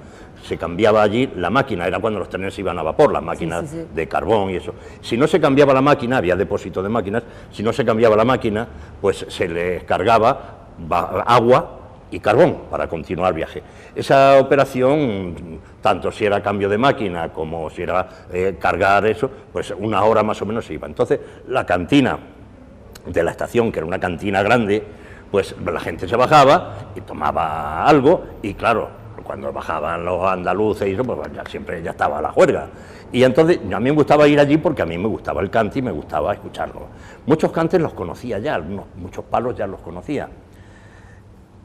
se cambiaba allí la máquina, era cuando los trenes iban a vapor, las máquinas sí. de carbón y eso. Si no se cambiaba la máquina, había depósito de máquinas, si no se cambiaba la máquina, pues se les cargaba agua y carbón para continuar el viaje. Esa operación, tanto si era cambio de máquina como si era cargar eso, pues una hora más o menos se iba. Entonces, la cantina de la estación, que era una cantina grande, pues la gente se bajaba y tomaba algo y claro, cuando bajaban los andaluces y eso, pues siempre ya estaba la juerga. Y entonces a mí me gustaba ir allí porque a mí me gustaba el cante y me gustaba escucharlo. Muchos cantes los conocía ya, muchos palos ya los conocía.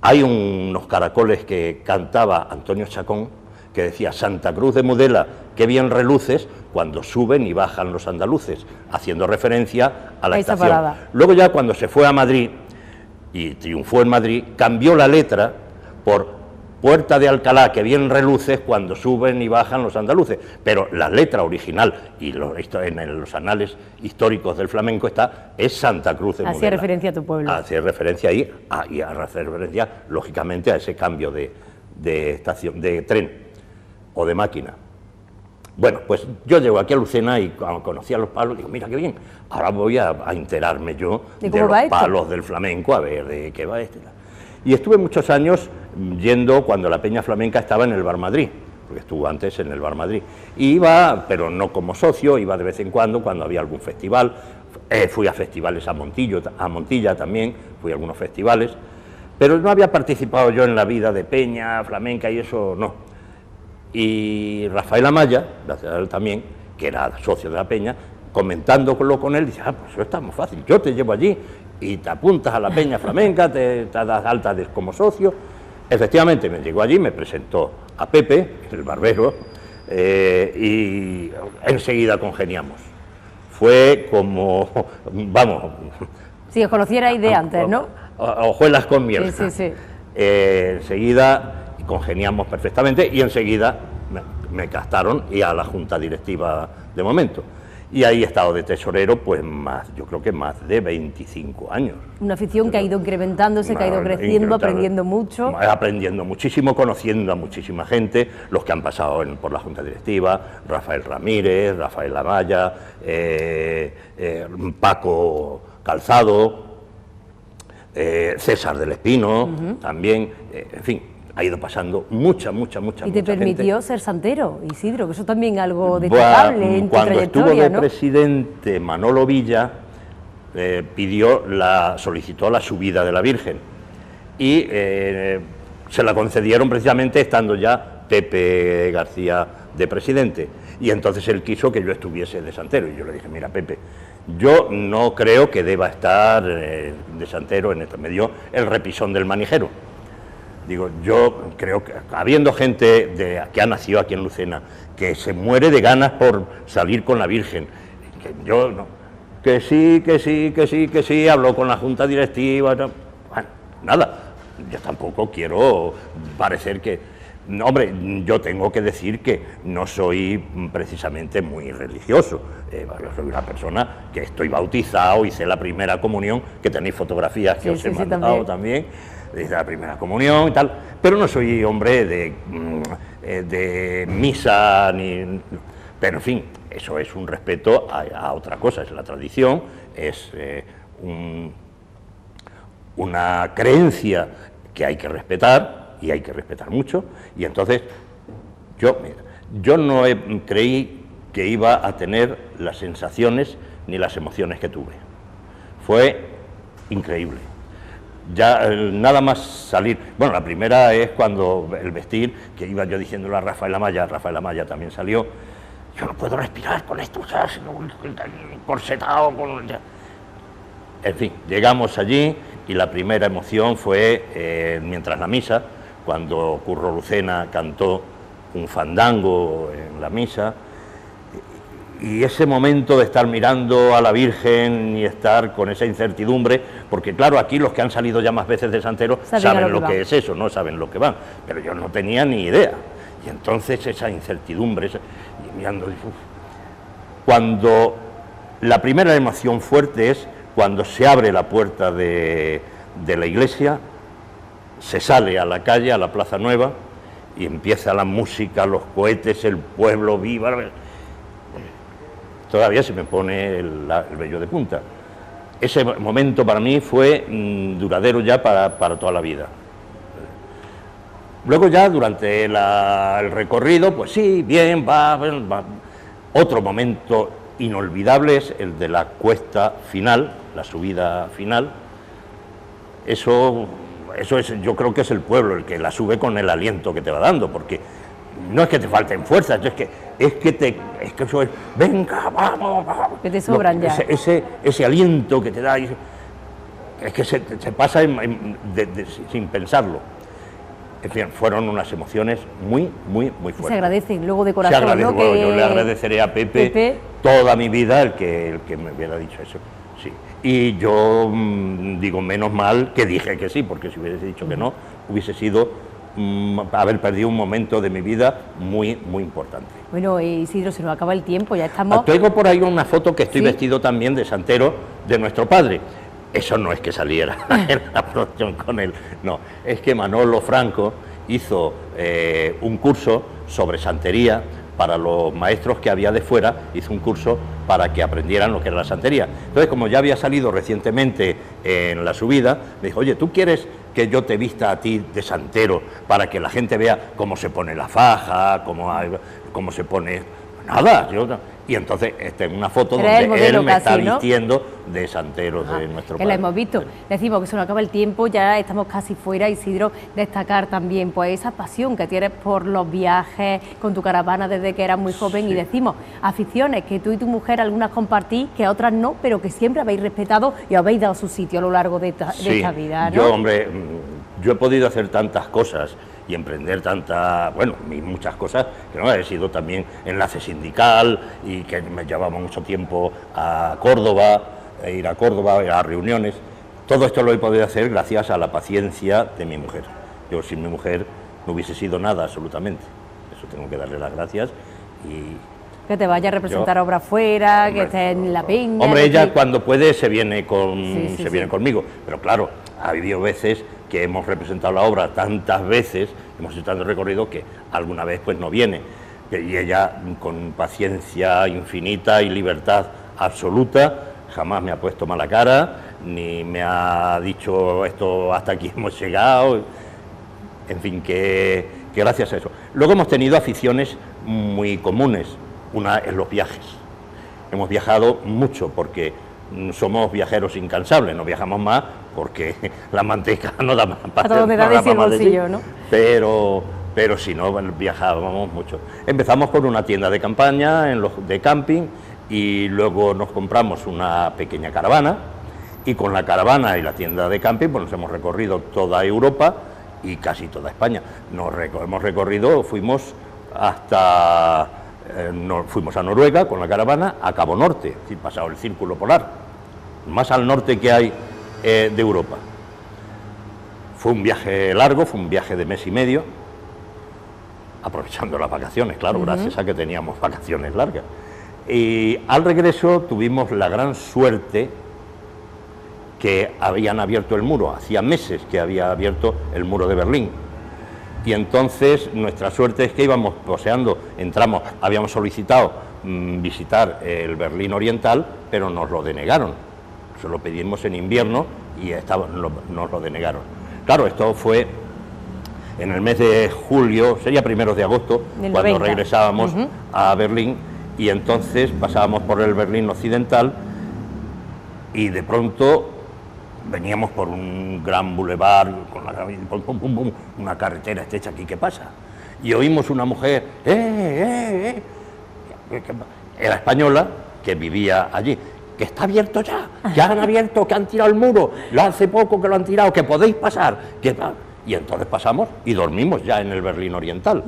Hay unos caracoles que cantaba Antonio Chacón, que decía: Santa Cruz de Mudela, qué bien reluces cuando suben y bajan los andaluces, haciendo referencia a la estación. Parada. Luego ya cuando se fue a Madrid y triunfó en Madrid, cambió la letra por Puerta de Alcalá, que bien reluces cuando suben y bajan los andaluces, pero la letra original y en los anales históricos del flamenco es Santa Cruz de Mudela. Hacía referencia a tu pueblo. Hacía referencia ahí y hace referencia, lógicamente, a ese cambio de estación, de tren o de máquina. Bueno, pues yo llego aquí a Lucena y cuando conocí a los palos, digo, mira qué bien, ahora voy a enterarme yo ¿De los palos del flamenco, a ver de qué va este. Y estuve muchos años yendo cuando la Peña Flamenca estaba en el Bar Madrid, porque estuvo antes en el Bar Madrid. Y iba, pero no como socio, iba de vez en cuando había algún festival. Fui a festivales a Montilla también, fui a algunos festivales, pero no había participado yo en la vida de Peña Flamenca y eso no. Y Rafael Amaya, gracias a él también, que era socio de la Peña, comentándolo con él, dice: pues eso está muy fácil, yo te llevo allí y te apuntas a la Peña Flamenca, te das alta como socio. Efectivamente, me llegó allí, me presentó a Pepe, el barbero, y enseguida congeniamos. Fue como, vamos... Si os conocierais de antes, ¿no? Hojuelas con miel. Sí. Enseguida congeniamos perfectamente y enseguida me castaron y a la junta directiva de momento. Y ahí he estado de tesorero, pues yo creo que más de 25 años. Una afición que ha ido incrementándose, que ha ido creciendo, aprendiendo mucho. Aprendiendo muchísimo, conociendo a muchísima gente, los que han pasado por la junta directiva, Rafael Ramírez, Rafael Amaya, Paco Calzado, César del Espino, también, en fin. Ha ido pasando mucha ¿Y te permitió gente. Ser santero, Isidro? Que eso también algo destacable en tu trayectoria, cuando estuvo de ¿no? presidente Manolo Villa, solicitó la subida de la Virgen y se la concedieron precisamente estando ya Pepe García de presidente, y entonces él quiso que yo estuviese de santero y yo le dije: mira, Pepe, yo no creo que deba estar de santero en esto. Me dio el repisón del manijero. Digo, yo creo que habiendo gente que ha nacido aquí en Lucena, que se muere de ganas por salir con la Virgen, que yo no, que sí, habló con la junta directiva, no, bueno, nada, yo tampoco quiero parecer que... Hombre, yo tengo que decir que no soy precisamente muy religioso. Yo soy una persona que estoy bautizado, hice la primera comunión, que tenéis fotografías que os he mandado también, hice la primera comunión y tal, pero no soy hombre de misa, pero en fin, eso es un respeto a otra cosa, es la tradición, es una creencia que hay que respetar, y hay que respetar mucho, y entonces yo no creí que iba a tener las sensaciones ni las emociones que tuve. Fue increíble. Ya nada más salir, bueno, la primera es cuando el vestir, que iba yo diciéndole a Rafael Amaya también salió, yo no puedo respirar con esto, o sea, corsetado, en fin, llegamos allí y la primera emoción fue mientras la misa, cuando Curro Lucena cantó un fandango en la misa, y ese momento de estar mirando a la Virgen y estar con esa incertidumbre, porque claro, aquí los que han salido ya más veces de Santero saben lo que es eso, no saben lo que van, pero yo no tenía ni idea, y entonces esa incertidumbre, y mirando, cuando la primera emoción fuerte es cuando se abre la puerta de la iglesia, se sale a la calle, a la Plaza Nueva, y empieza la música, los cohetes, el pueblo viva. Todavía se me pone el vello de punta. Ese momento para mí fue duradero ya para toda la vida. Luego ya durante el recorrido, pues sí, bien, va. Otro momento inolvidable es el de la cuesta final, la subida final. Eso es, yo creo que es el pueblo el que la sube con el aliento que te va dando, porque no es que te falten fuerzas, es que eso es, venga, vamos, que te sobran ya. Ese aliento que te da, es que se pasa sin pensarlo. En fin, fueron unas emociones muy fuertes. Se agradecen luego de corazón, ¿no? Bueno, yo le agradeceré a Pepe toda mi vida el que me hubiera dicho eso. Sí. Y yo digo, menos mal que dije que sí, porque si hubiese dicho que no, hubiese sido haber perdido un momento de mi vida muy importante. Bueno, Isidro, se nos acaba el tiempo, ya estamos... Tengo por ahí una foto que estoy vestido también de santero de nuestro padre. Eso no es que saliera en la producción con él, no, es que Manolo Franco hizo un curso sobre santería para los maestros que había de fuera, hizo un curso para que aprendieran lo que era la santería. Entonces, como ya había salido recientemente en la subida, me dijo, oye, ¿tú quieres que yo te vista a ti de santero para que la gente vea cómo se pone la faja, cómo se pone... Nada, y entonces en una foto donde él me está vistiendo de santero de nuestro país. Que la hemos visto. Decimos que se nos acaba el tiempo, ya estamos casi fuera, Isidro, destacar también pues esa pasión que tienes por los viajes con tu caravana desde que eras muy joven, y decimos aficiones que tú y tu mujer algunas compartís, que otras no, pero que siempre habéis respetado y habéis dado su sitio a lo largo de esta vida, ¿no? Yo, hombre, yo he podido hacer tantas cosas y emprender muchas cosas, que no he sido también enlace sindical y que me llevaba mucho tiempo a Córdoba, ir a reuniones. Todo esto lo he podido hacer gracias a la paciencia de mi mujer. Yo sin mi mujer no hubiese sido nada absolutamente. Eso tengo que darle las gracias y... Que te vaya a representar obra fuera, que esté en La Peña... Hombre, ella cuando puede se viene conmigo, pero claro, ha habido veces que hemos representado la obra tantas veces, hemos estado en recorrido, que alguna vez pues no viene, y ella con paciencia infinita y libertad absoluta jamás me ha puesto mala cara, ni me ha dicho esto hasta aquí hemos llegado, en fin, que gracias a eso. Luego hemos tenido aficiones muy comunes, una es los viajes, hemos viajado mucho porque somos viajeros incansables, no viajamos más porque la manteca no da más para todo, el bolsillo, ¿no? Pero si no, viajábamos mucho. Empezamos con una tienda de campaña, de camping, y luego nos compramos una pequeña caravana, y con la caravana y la tienda de camping pues nos hemos recorrido toda Europa y casi toda España. Hemos recorrido, fuimos fuimos a Noruega con la caravana, a Cabo Norte, es decir, pasado el círculo polar, más al norte que hay de Europa. Fue un viaje largo, fue un viaje de mes y medio, aprovechando las vacaciones, claro, gracias a que teníamos vacaciones largas. Y al regreso tuvimos la gran suerte que habían abierto el muro, hacía meses que había abierto el muro de Berlín. Y entonces nuestra suerte es que íbamos poseando, entramos, habíamos solicitado visitar el Berlín Oriental, pero nos lo denegaron. Se lo pedimos en invierno y nos lo denegaron. Claro, esto fue en el mes de julio, sería primeros de agosto, cuando 90. regresábamos a Berlín, y entonces pasábamos por el Berlín Occidental y de pronto veníamos por un gran bulevar, con una carretera estrecha aquí, ¿qué pasa? Y oímos una mujer, era española, que vivía allí, que está abierto ya, que han abierto, que han tirado el muro, hace poco que lo han tirado, que podéis pasar. Y entonces pasamos y dormimos ya en el Berlín Oriental.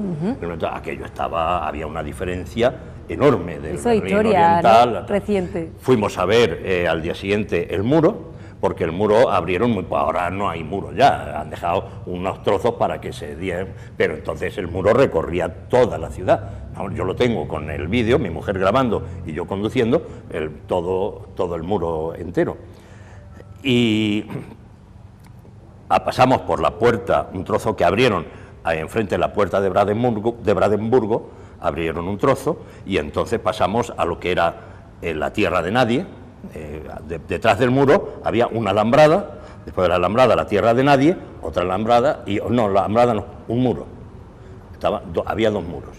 Aquello había una diferencia enorme del Berlín Oriental, ¿no? Reciente. Fuimos a ver al día siguiente el muro, porque el muro abrieron, ahora no hay muro ya, han dejado unos trozos para que se dieran, pero entonces el muro recorría toda la ciudad. Yo lo tengo con el vídeo, mi mujer grabando y yo conduciendo, todo el muro entero. Y pasamos por la puerta, un trozo que abrieron enfrente de la puerta de Brandenburgo, abrieron un trozo y entonces pasamos a lo que era la tierra de nadie. Detrás del muro había una alambrada, después de la alambrada la tierra de nadie, otra alambrada, un muro. Había dos muros.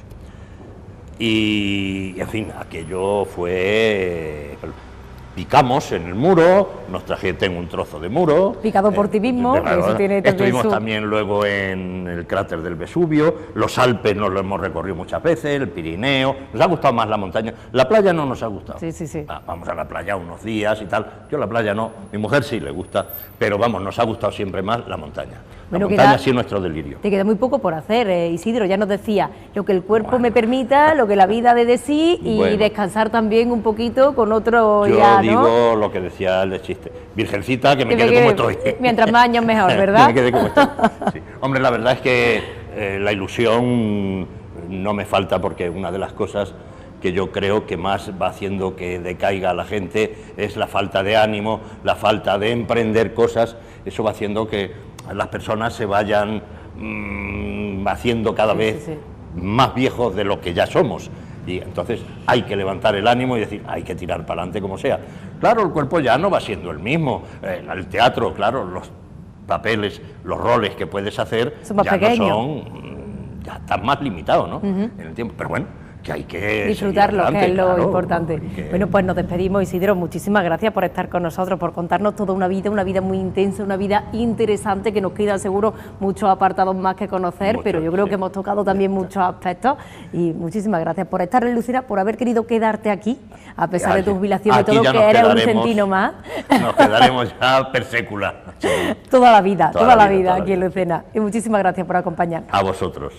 Y en fin, aquello fue... Picamos en el muro, nos trajeron un trozo de muro. Picado por ti mismo, eso tiene también estuvimos también luego en el cráter del Vesubio, los Alpes nos lo hemos recorrido muchas veces, el Pirineo, nos ha gustado más la montaña, la playa no nos ha gustado. Sí. Vamos a la playa unos días y tal, yo la playa no, mi mujer sí le gusta, pero vamos, nos ha gustado siempre más la montaña. La montaña sí es nuestro delirio. Te queda muy poco por hacer, Isidro, ya nos decía, lo que el cuerpo me permita, lo que la vida dé de sí y descansar también un poquito con otro ¿no? Digo lo que decía el de chiste, virgencita, que me quede como estoy. Mientras más años mejor, ¿verdad? Que me quede como estoy. Sí. Hombre, la verdad es que la ilusión no me falta, porque una de las cosas que yo creo que más va haciendo que decaiga la gente es la falta de ánimo, la falta de emprender cosas. Eso va haciendo que las personas se vayan haciendo cada vez más viejos de lo que ya somos. Y entonces hay que levantar el ánimo y decir, hay que tirar para adelante como sea. Claro, el cuerpo ya no va siendo el mismo. El teatro, claro, los papeles, los roles que puedes hacer ya están más limitados, ¿no? En el tiempo. Pero bueno, que hay que disfrutarlo, que es lo importante. Bueno, pues nos despedimos, Isidro, muchísimas gracias por estar con nosotros, por contarnos toda una vida muy intensa, una vida interesante, que nos quedan seguro muchos apartados más que conocer, pero yo creo que hemos tocado también muchos aspectos, y muchísimas gracias por estar en Lucena, por haber querido quedarte aquí, a pesar de tu jubilación y todo, que eres un centino más. Nos quedaremos ya per sécula. Toda la vida aquí en Lucena, y muchísimas gracias por acompañarnos. A vosotros.